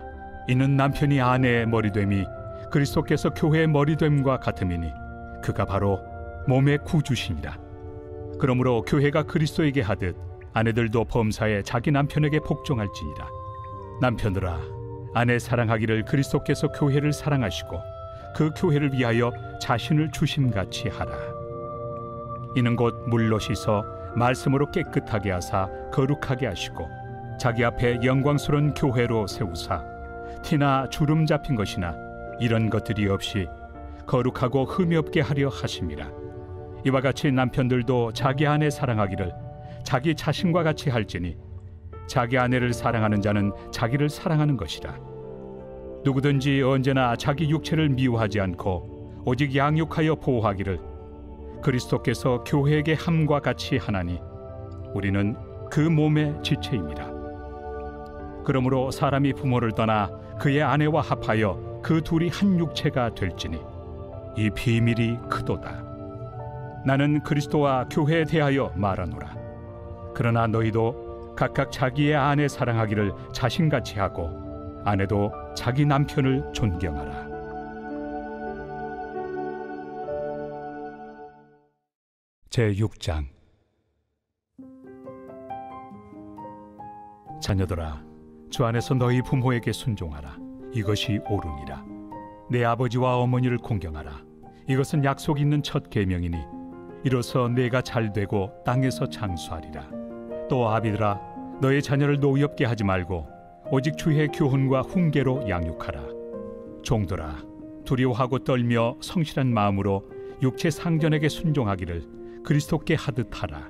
이는 남편이 아내의 머리됨이 그리스도께서 교회의 머리됨과 같음이니 그가 바로 몸의 구주시니라. 그러므로 교회가 그리스도에게 하듯 아내들도 범사에 자기 남편에게 복종할지니라. 남편들아 아내 사랑하기를 그리스도께서 교회를 사랑하시고 그 교회를 위하여 자신을 주심같이 하라. 이는 곧 물로 씻어 말씀으로 깨끗하게 하사 거룩하게 하시고 자기 앞에 영광스러운 교회로 세우사 티나 주름 잡힌 것이나 이런 것들이 없이 거룩하고 흠이 없게 하려 하심이라. 이와 같이 남편들도 자기 아내 사랑하기를 자기 자신과 같이 할지니 자기 아내를 사랑하는 자는 자기를 사랑하는 것이라. 누구든지 언제나 자기 육체를 미워하지 않고 오직 양육하여 보호하기를 그리스도께서 교회에게 함과 같이 하나니 우리는 그 몸의 지체입니다. 그러므로 사람이 부모를 떠나 그의 아내와 합하여 그 둘이 한 육체가 될지니 이 비밀이 크도다. 나는 그리스도와 교회에 대하여 말하노라. 그러나 너희도 각각 자기의 아내 사랑하기를 자신같이 하고 아내도 자기 남편을 존경하라. 제6장. 자녀들아 주 안에서 너희 부모에게 순종하라. 이것이 옳으니라. 내 아버지와 어머니를 공경하라. 이것은 약속 있는 첫 계명이니 이로써 내가 잘되고 땅에서 장수하리라. 또 아비들아 너의 자녀를 노엽게 하지 말고 오직 주의 교훈과 훈계로 양육하라. 종들아 두려워하고 떨며 성실한 마음으로 육체 상전에게 순종하기를 그리스도께 하듯 하라.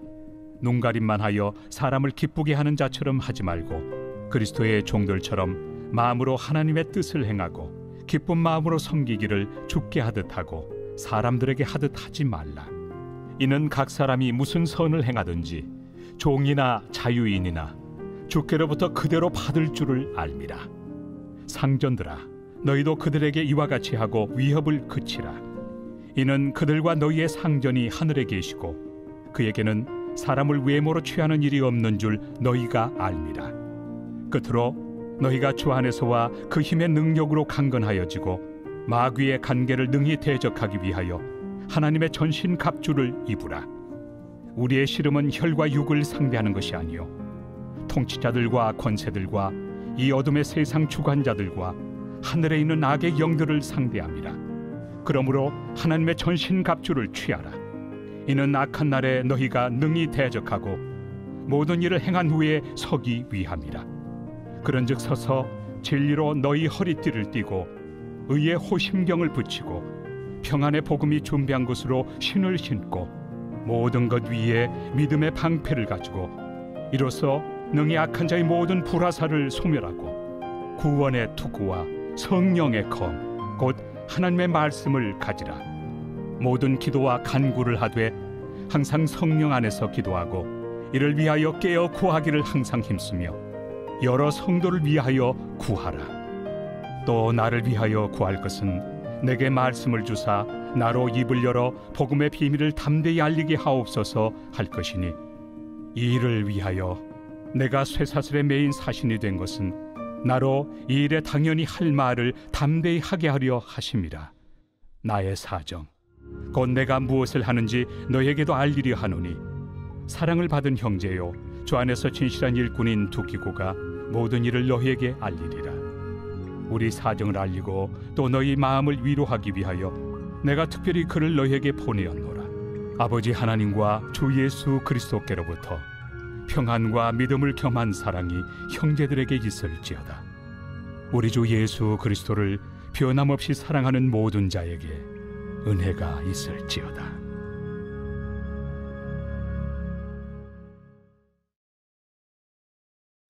눈가림만 하여 사람을 기쁘게 하는 자처럼 하지 말고 그리스도의 종들처럼 마음으로 하나님의 뜻을 행하고 기쁜 마음으로 섬기기를 주께 하듯 하고 사람들에게 하듯 하지 말라. 이는 각 사람이 무슨 선을 행하든지 종이나 자유인이나 주께로부터 그대로 받을 줄을 알미라. 상전들아 너희도 그들에게 이와 같이 하고 위협을 그치라. 이는 그들과 너희의 상전이 하늘에 계시고 그에게는 사람을 외모로 취하는 일이 없는 줄 너희가 알미라. 끝으로 너희가 주 안에서와 그 힘의 능력으로 강건하여지고 마귀의 간계를 능히 대적하기 위하여 하나님의 전신 갑주를 입으라. 우리의 씨름은 혈과 육을 상대하는 것이 아니요 통치자들과 권세들과 이 어둠의 세상 주관자들과 하늘에 있는 악의 영들을 상대함이라. 그러므로 하나님의 전신갑주를 취하라. 이는 악한 날에 너희가 능히 대적하고 모든 일을 행한 후에 서기 위함이라. 그런즉 서서 진리로 너희 허리띠를 띠고 의의 호심경을 붙이고 평안의 복음이 준비한 것으로 신을 신고 모든 것 위에 믿음의 방패를 가지고 이로써 능히 악한 자의 모든 불화살을 소멸하고 구원의 투구와 성령의 검 곧 하나님의 말씀을 가지라. 모든 기도와 간구를 하되 항상 성령 안에서 기도하고 이를 위하여 깨어 구하기를 항상 힘쓰며 여러 성도를 위하여 구하라. 또 나를 위하여 구할 것은 내게 말씀을 주사 나로 입을 열어 복음의 비밀을 담대히 알리게 하옵소서 할 것이니 이 일을 위하여 내가 쇠사슬에 매인 사신이 된 것은 나로 이 일에 당연히 할 말을 담대히 하게 하려 하심이라. 나의 사정 곧 내가 무엇을 하는지 너에게도 알리려 하노니 사랑을 받은 형제요 주 안에서 진실한 일꾼인 두기고가 모든 일을 너희에게 알리리라. 우리 사정을 알리고 또 너희 마음을 위로하기 위하여 내가 특별히 그를 너희에게 보내었노라. 아버지 하나님과 주 예수 그리스도께로부터 평안과 믿음을 겸한 사랑이 형제들에게 있을지어다. 우리 주 예수 그리스도를 변함없이 사랑하는 모든 자에게 은혜가 있을지어다.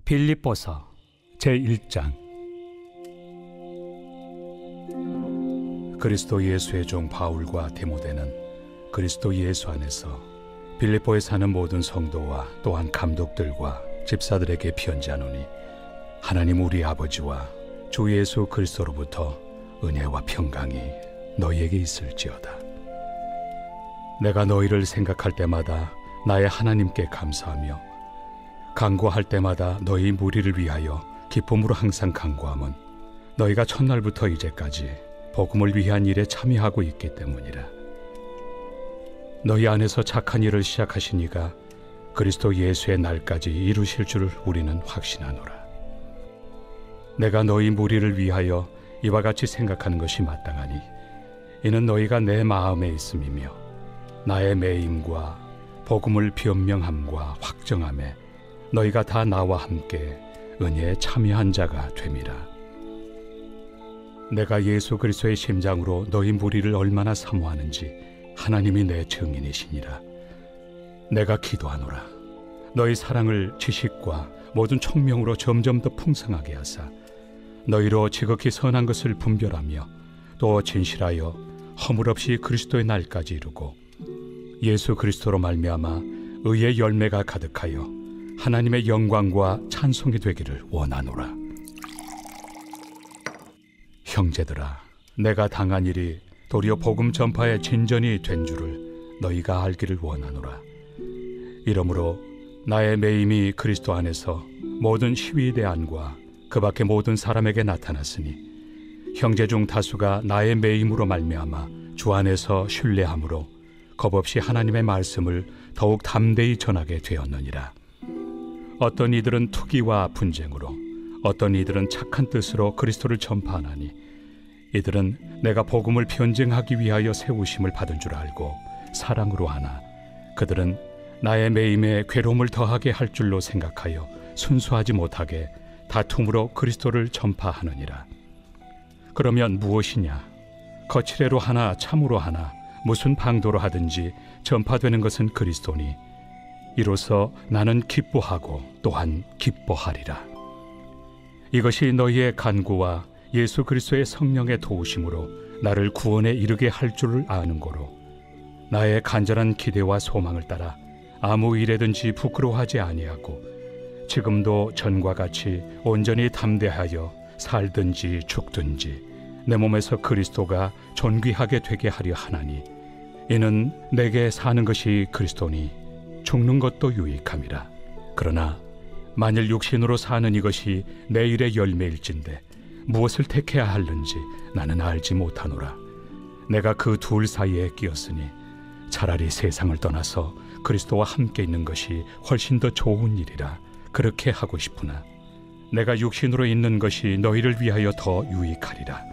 빌립보서 제1장. 그리스도 예수의 종 바울과 디모데는 그리스도 예수 안에서 빌립보에 사는 모든 성도와 또한 감독들과 집사들에게 편지하노니 하나님 우리 아버지와 주 예수 그리스도로부터 은혜와 평강이 너희에게 있을지어다. 내가 너희를 생각할 때마다 나의 하나님께 감사하며 간구할 때마다 너희 무리를 위하여 기쁨으로 항상 간구함은 너희가 첫날부터 이제까지 복음을 위한 일에 참여하고 있기 때문이라. 너희 안에서 착한 일을 시작하신 이가 그리스도 예수의 날까지 이루실 줄을 우리는 확신하노라. 내가 너희 무리를 위하여 이와 같이 생각하는 것이 마땅하니 이는 너희가 내 마음에 있음이며 나의 매임과 복음을 변명함과 확정함에 너희가 다 나와 함께 은혜에 참여한 자가 됨이라. 내가 예수 그리스도의 심장으로 너희 무리를 얼마나 사모하는지 하나님이 내 증인이시니라. 내가 기도하노라. 너희 사랑을 지식과 모든 총명으로 점점 더 풍성하게 하사 너희로 지극히 선한 것을 분별하며 또 진실하여 허물없이 그리스도의 날까지 이루고 예수 그리스도로 말미암아 의의 열매가 가득하여 하나님의 영광과 찬송이 되기를 원하노라. 형제들아, 내가 당한 일이 도리어 복음 전파의 진전이 된 줄을 너희가 알기를 원하노라. 이러므로 나의 매임이 그리스도 안에서 모든 시위대안과 그 밖의 모든 사람에게 나타났으니 형제 중 다수가 나의 매임으로 말미암아 주 안에서 신뢰함으로 겁없이 하나님의 말씀을 더욱 담대히 전하게 되었느니라. 어떤 이들은 투기와 분쟁으로 어떤 이들은 착한 뜻으로 그리스도를 전파하나니 이들은 내가 복음을 변증하기 위하여 세우심을 받은 줄 알고 사랑으로 하나 그들은 나의 매임에 괴로움을 더하게 할 줄로 생각하여 순수하지 못하게 다툼으로 그리스도를 전파하느니라. 그러면 무엇이냐? 거칠애로 하나 참으로 하나 무슨 방도로 하든지 전파되는 것은 그리스도니 이로써 나는 기뻐하고 또한 기뻐하리라. 이것이 너희의 간구와 예수 그리스도의 성령의 도우심으로 나를 구원에 이르게 할 줄을 아는 고로 나의 간절한 기대와 소망을 따라 아무 일에든지 부끄러워하지 아니하고 지금도 전과 같이 온전히 담대하여 살든지 죽든지 내 몸에서 그리스도가 존귀하게 되게 하려 하나니 이는 내게 사는 것이 그리스도니 죽는 것도 유익함이라. 그러나 만일 육신으로 사는 이것이 내 일의 열매일진데 무엇을 택해야 하는지 나는 알지 못하노라. 내가 그 둘 사이에 끼었으니 차라리 세상을 떠나서 그리스도와 함께 있는 것이 훨씬 더 좋은 일이라 그렇게 하고 싶으나 내가 육신으로 있는 것이 너희를 위하여 더 유익하리라.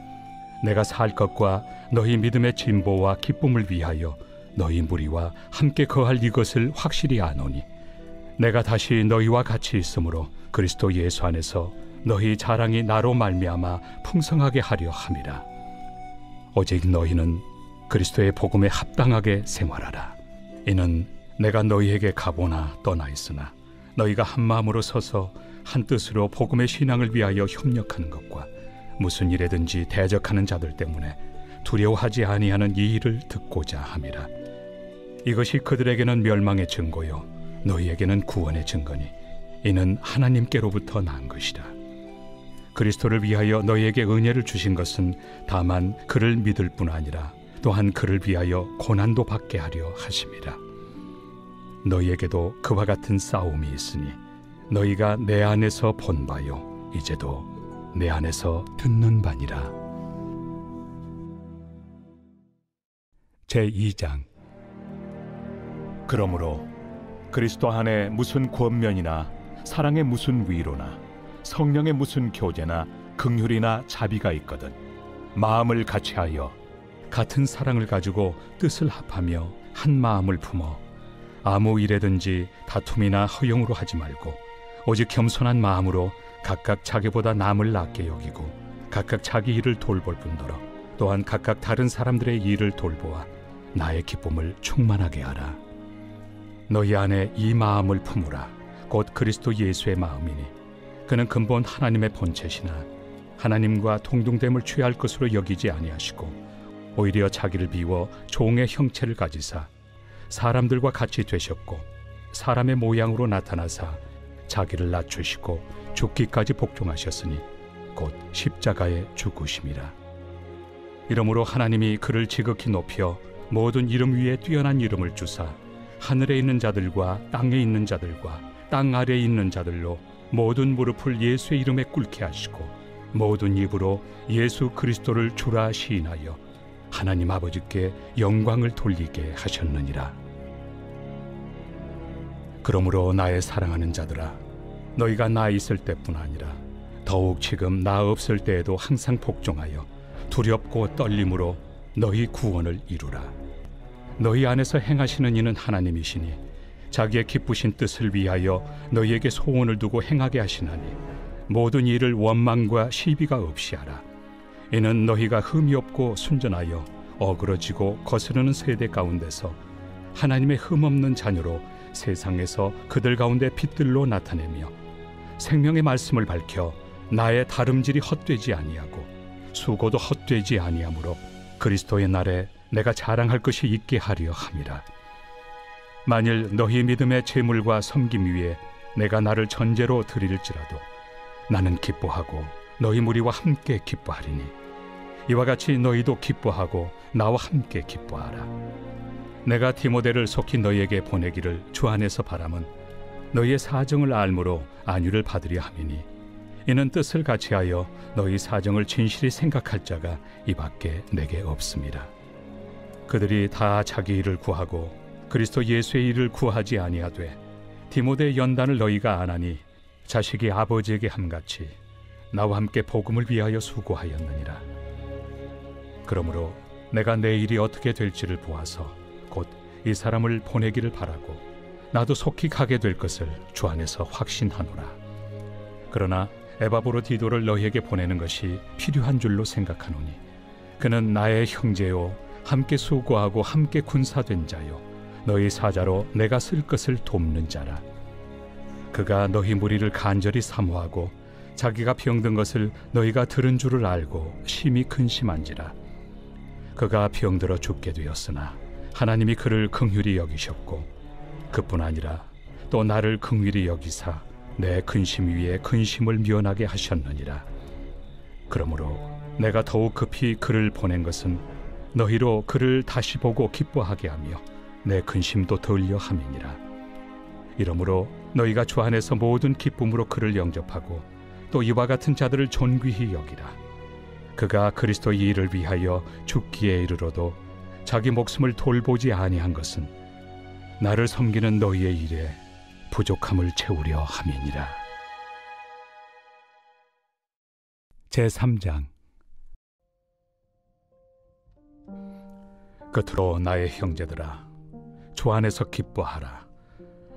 내가 살 것과 너희 믿음의 진보와 기쁨을 위하여 너희 무리와 함께 거할 이것을 확실히 아노니 내가 다시 너희와 같이 있으므로 그리스도 예수 안에서 너희 자랑이 나로 말미암아 풍성하게 하려 함이라. 오직 너희는 그리스도의 복음에 합당하게 생활하라. 이는 내가 너희에게 가보나 떠나 있으나 너희가 한 마음으로 서서 한 뜻으로 복음의 신앙을 위하여 협력하는 것과 무슨 일에든지 대적하는 자들 때문에 두려워하지 아니하는 이 일을 듣고자 함이라. 이것이 그들에게는 멸망의 증거요 너희에게는 구원의 증거니 이는 하나님께로부터 난 것이라. 그리스도를 위하여 너희에게 은혜를 주신 것은 다만 그를 믿을 뿐 아니라 또한 그를 위하여 고난도 받게 하려 하심이라. 너희에게도 그와 같은 싸움이 있으니 너희가 내 안에서 본 바요 이제도 내 안에서 듣는 바니라. 제2장. 그러므로 그리스도 안에 무슨 권면이나 사랑의 무슨 위로나 성령의 무슨 교제나 긍휼이나 자비가 있거든 마음을 같이하여 같은 사랑을 가지고 뜻을 합하며 한 마음을 품어 아무 일에든지 다툼이나 허용으로 하지 말고 오직 겸손한 마음으로 각각 자기보다 남을 낫게 여기고 각각 자기 일을 돌볼 뿐더러 또한 각각 다른 사람들의 일을 돌보아 나의 기쁨을 충만하게 하라. 너희 안에 이 마음을 품으라. 곧 그리스도 예수의 마음이니 그는 근본 하나님의 본체시나 하나님과 동등됨을 취할 것으로 여기지 아니하시고 오히려 자기를 비워 종의 형체를 가지사 사람들과 같이 되셨고 사람의 모양으로 나타나사 자기를 낮추시고 죽기까지 복종하셨으니 곧 십자가에 죽으심이라. 이러므로 하나님이 그를 지극히 높여 모든 이름 위에 뛰어난 이름을 주사 하늘에 있는 자들과 땅에 있는 자들과 땅 아래에 있는 자들로 모든 무릎을 예수의 이름에 꿇게 하시고 모든 입으로 예수 그리스도를 주라 시인하여 하나님 아버지께 영광을 돌리게 하셨느니라. 그러므로 나의 사랑하는 자들아, 너희가 나 있을 때뿐 아니라 더욱 지금 나 없을 때에도 항상 복종하여 두렵고 떨림으로 너희 구원을 이루라. 너희 안에서 행하시는 이는 하나님이시니 자기의 기쁘신 뜻을 위하여 너희에게 소원을 두고 행하게 하시나니 모든 일을 원망과 시비가 없이 하라. 이는 너희가 흠이 없고 순전하여 어그러지고 거스르는 세대 가운데서 하나님의 흠없는 자녀로 세상에서 그들 가운데 빛들로 나타내며 생명의 말씀을 밝혀 나의 다름질이 헛되지 아니하고 수고도 헛되지 아니하므로 그리스도의 날에 내가 자랑할 것이 있게 하려 함이라. 만일 너희 믿음의 제물과 섬김 위에 내가 나를 전제로 드릴지라도 나는 기뻐하고 너희 무리와 함께 기뻐하리니 이와 같이 너희도 기뻐하고 나와 함께 기뻐하라. 내가 디모데를 속히 너희에게 보내기를 주 안에서 바람은 너희의 사정을 알므로 안위를 받으려 함이니 이는 뜻을 같이하여 너희 사정을 진실히 생각할 자가 이 밖에 내게 없습니다. 그들이 다 자기 일을 구하고 그리스도 예수의 일을 구하지 아니하되 디모데의 연단을 너희가 안하니 자식이 아버지에게 함같이 나와 함께 복음을 위하여 수고하였느니라. 그러므로 내가 내 일이 어떻게 될지를 보아서 곧 이 사람을 보내기를 바라고 나도 속히 가게 될 것을 주 안에서 확신하노라. 그러나 에바브로 디도를 너희에게 보내는 것이 필요한 줄로 생각하노니 그는 나의 형제요 함께 수고하고 함께 군사된 자요 너희 사자로 내가 쓸 것을 돕는 자라. 그가 너희 무리를 간절히 사모하고 자기가 병든 것을 너희가 들은 줄을 알고 심히 근심한지라. 그가 병들어 죽게 되었으나 하나님이 그를 긍휼히 여기셨고 그뿐 아니라 또 나를 긍휼히 여기사 내 근심 위에 근심을 면하게 하셨느니라. 그러므로 내가 더욱 급히 그를 보낸 것은 너희로 그를 다시 보고 기뻐하게 하며 내 근심도 덜려 함이니라. 이러므로 너희가 주 안에서 모든 기쁨으로 그를 영접하고 또 이와 같은 자들을 존귀히 여기라. 그가 그리스도의 일을 위하여 죽기에 이르러도 자기 목숨을 돌보지 아니한 것은 나를 섬기는 너희의 일에 부족함을 채우려 함이니라. 제3장. 끝으로 나의 형제들아, 주 안에서 기뻐하라.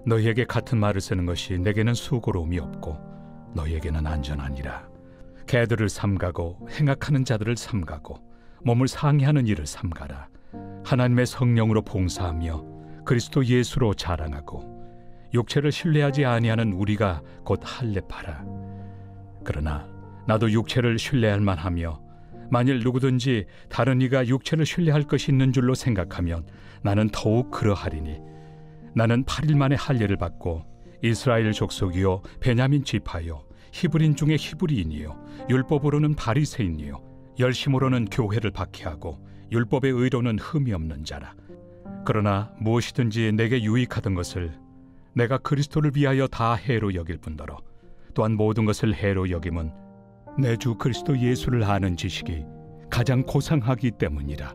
너희에게 같은 말을 쓰는 것이 내게는 수고로움이 없고 너희에게는 안전하니라. 개들을 삼가고 행악하는 자들을 삼가고 몸을 상해하는 일을 삼가라. 하나님의 성령으로 봉사하며 그리스도 예수로 자랑하고 육체를 신뢰하지 아니하는 우리가 곧 할례파라. 그러나 나도 육체를 신뢰할 만하며 만일 누구든지 다른 이가 육체를 신뢰할 것이 있는 줄로 생각하면 나는 더욱 그러하리니, 나는 8일 만에 할례를 받고 이스라엘 족속이요 베냐민 지파요 히브리인 중에 히브리인이요 율법으로는 바리새인이요 열심으로는 교회를 박해하고 율법의 의로는 흠이 없는 자라. 그러나 무엇이든지 내게 유익하던 것을 내가 그리스도를 위하여 다 해로 여길 뿐더러 또한 모든 것을 해로 여김은 내 주 그리스도 예수를 아는 지식이 가장 고상하기 때문이라.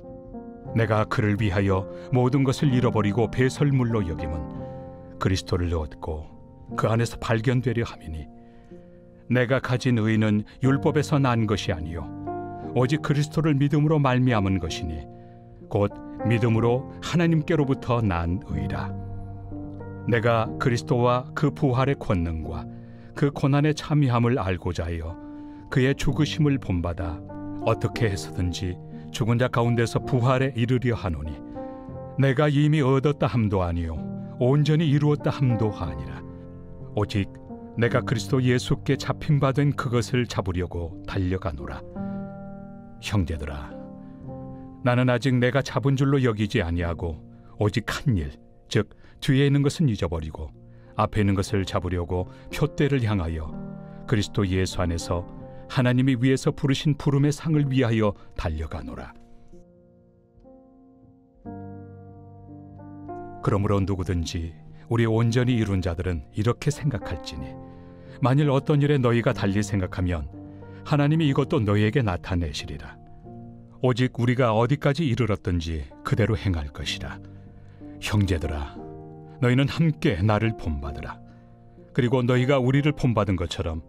내가 그를 위하여 모든 것을 잃어버리고 배설물로 여김은 그리스도를 얻고 그 안에서 발견되려 함이니, 내가 가진 의는 율법에서 난 것이 아니요 오직 그리스도를 믿음으로 말미암은 것이니 곧 믿음으로 하나님께로부터 난 의라. 내가 그리스도와 그 부활의 권능과 그 고난의 참여함을 알고자 하여 그의 죽으심을 본받아 어떻게 해서든지 죽은 자 가운데서 부활에 이르려 하노니, 내가 이미 얻었다 함도 아니요 온전히 이루었다 함도 아니라 오직 내가 그리스도 예수께 잡힌 바 된 그것을 잡으려고 달려가노라. 형제들아, 나는 아직 내가 잡은 줄로 여기지 아니하고 오직 한 일, 즉 뒤에 있는 것은 잊어버리고 앞에 있는 것을 잡으려고 표대를 향하여 그리스도 예수 안에서 하나님이 위에서 부르신 부름의 상을 위하여 달려가노라. 그러므로 누구든지 우리 온전히 이룬 자들은 이렇게 생각할지니, 만일 어떤 일에 너희가 달리 생각하면 하나님이 이것도 너희에게 나타내시리라. 오직 우리가 어디까지 이르렀든지 그대로 행할 것이라. 형제들아, 너희는 함께 나를 본받으라. 그리고 너희가 우리를 본받은 것처럼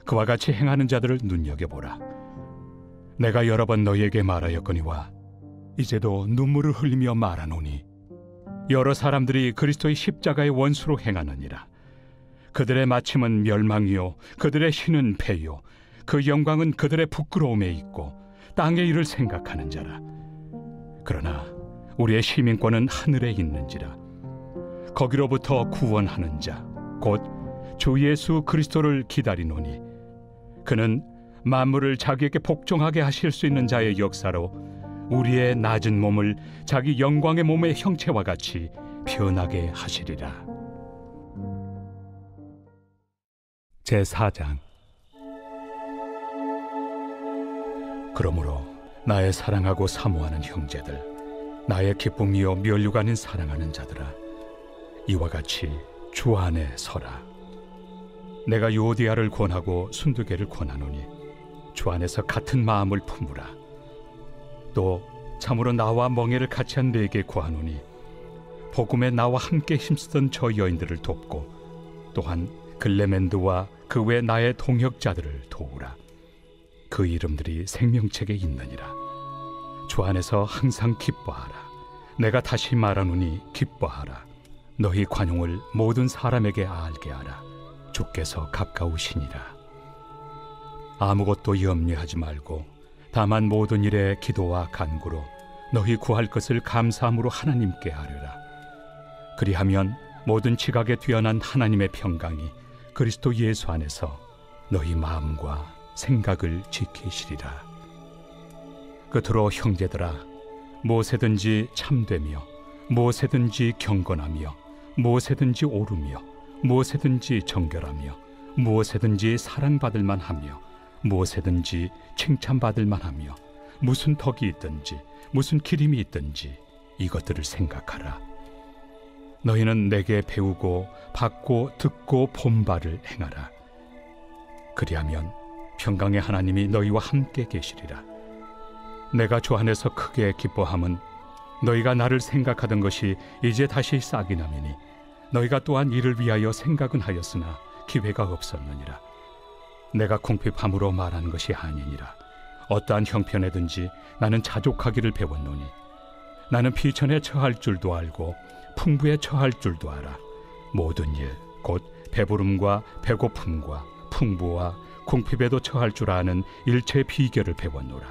그와 같이 행하는 자들을 눈여겨보라. 내가 여러 번 너희에게 말하였거니와 이제도 눈물을 흘리며 말하노니, 여러 사람들이 그리스도의 십자가의 원수로 행하느니라. 그들의 마침은 멸망이요 그들의 신은 패요 그 영광은 그들의 부끄러움에 있고 땅의 일을 생각하는 자라. 그러나 우리의 시민권은 하늘에 있는지라. 거기로부터 구원하는 자 곧 주 예수 그리스도를 기다리노니, 그는 만물을 자기에게 복종하게 하실 수 있는 자의 역사로 우리의 낮은 몸을 자기 영광의 몸의 형체와 같이 변하게 하시리라. 제4장. 그러므로 나의 사랑하고 사모하는 형제들, 나의 기쁨이요 면류가 아닌 사랑하는 자들아, 이와 같이 주 안에 서라. 내가 요디아를 권하고 순두개를 권하노니 주 안에서 같은 마음을 품으라. 또 참으로 나와 멍에를 같이 한 네게 구하노니, 복음에 나와 함께 힘쓰던 저 여인들을 돕고 또한 글레멘드와 그 외 나의 동역자들을 도우라. 그 이름들이 생명책에 있느니라. 주 안에서 항상 기뻐하라. 내가 다시 말하노니 기뻐하라. 너희 관용을 모든 사람에게 알게 하라. 주께서 가까우시니라. 아무것도 염려하지 말고 다만 모든 일에 기도와 간구로 너희 구할 것을 감사함으로 하나님께 아뢰라. 그리하면 모든 지각에 뛰어난 하나님의 평강이 그리스도 예수 안에서 너희 마음과 생각을 지키시리라. 끝으로 형제들아, 무엇에든지 참되며 무엇에든지 경건하며 무엇에든지 옳으며 무엇에든지 정결하며 무엇에든지 사랑받을 만하며 무엇에든지 칭찬받을 만하며 무슨 덕이 있든지 무슨 기림이 있든지 이것들을 생각하라. 너희는 내게 배우고 받고 듣고 본 바를 행하라. 그리하면 평강의 하나님이 너희와 함께 계시리라. 내가 주 안에서 크게 기뻐함은 너희가 나를 생각하던 것이 이제 다시 싹이 나매니 너희가 또한 이를 위하여 생각은 하였으나 기회가 없었느니라. 내가 궁핍함으로 말하는 것이 아니니라. 어떠한 형편에든지 나는 자족하기를 배웠노니 나는 비천에 처할 줄도 알고 풍부에 처할 줄도 알아. 모든 일 곧 배부름과 배고픔과 풍부와 궁핍에도 처할 줄 아는 일체의 비결을 배웠노라.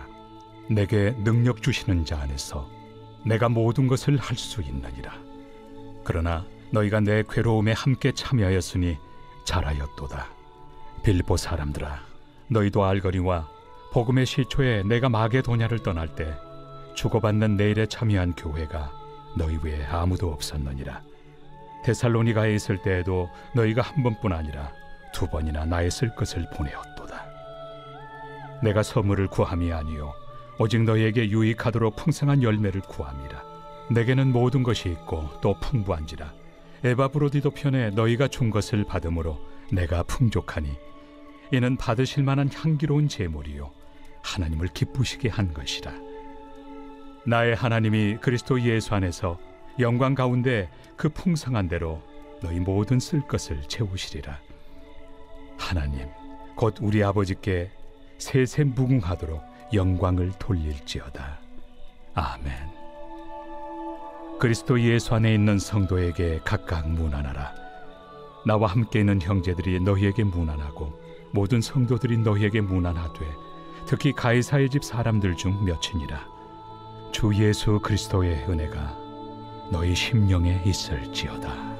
내게 능력 주시는 자 안에서 내가 모든 것을 할 수 있느니라. 그러나 너희가 내 괴로움에 함께 참여하였으니 잘하였도다. 빌립보 사람들아, 너희도 알거니와 복음의 시초에 내가 마게도냐를 떠날 때 주고받는 내일에 참여한 교회가 너희 외에 아무도 없었느니라. 데살로니가에 있을 때에도 너희가 한 번뿐 아니라 두 번이나 나의 쓸 것을 보내었도다. 내가 선물을 구함이 아니요 오직 너희에게 유익하도록 풍성한 열매를 구함이라. 내게는 모든 것이 있고 또 풍부한지라. 에바브로디도 편에 너희가 준 것을 받음으로 내가 풍족하니 이는 받으실 만한 향기로운 제물이요 하나님을 기쁘시게 한 것이라. 나의 하나님이 그리스도 예수 안에서 영광 가운데 그 풍성한 대로 너희 모든 쓸 것을 채우시리라. 하나님 곧 우리 아버지께 세세 무궁하도록 영광을 돌릴지어다. 아멘. 그리스도 예수 안에 있는 성도에게 각각 문안하라. 나와 함께 있는 형제들이 너희에게 문안하고 모든 성도들이 너희에게 문안하되 특히 가이사의 집 사람들 중 몇이니라. 주 예수 그리스도의 은혜가 너희 심령에 있을지어다.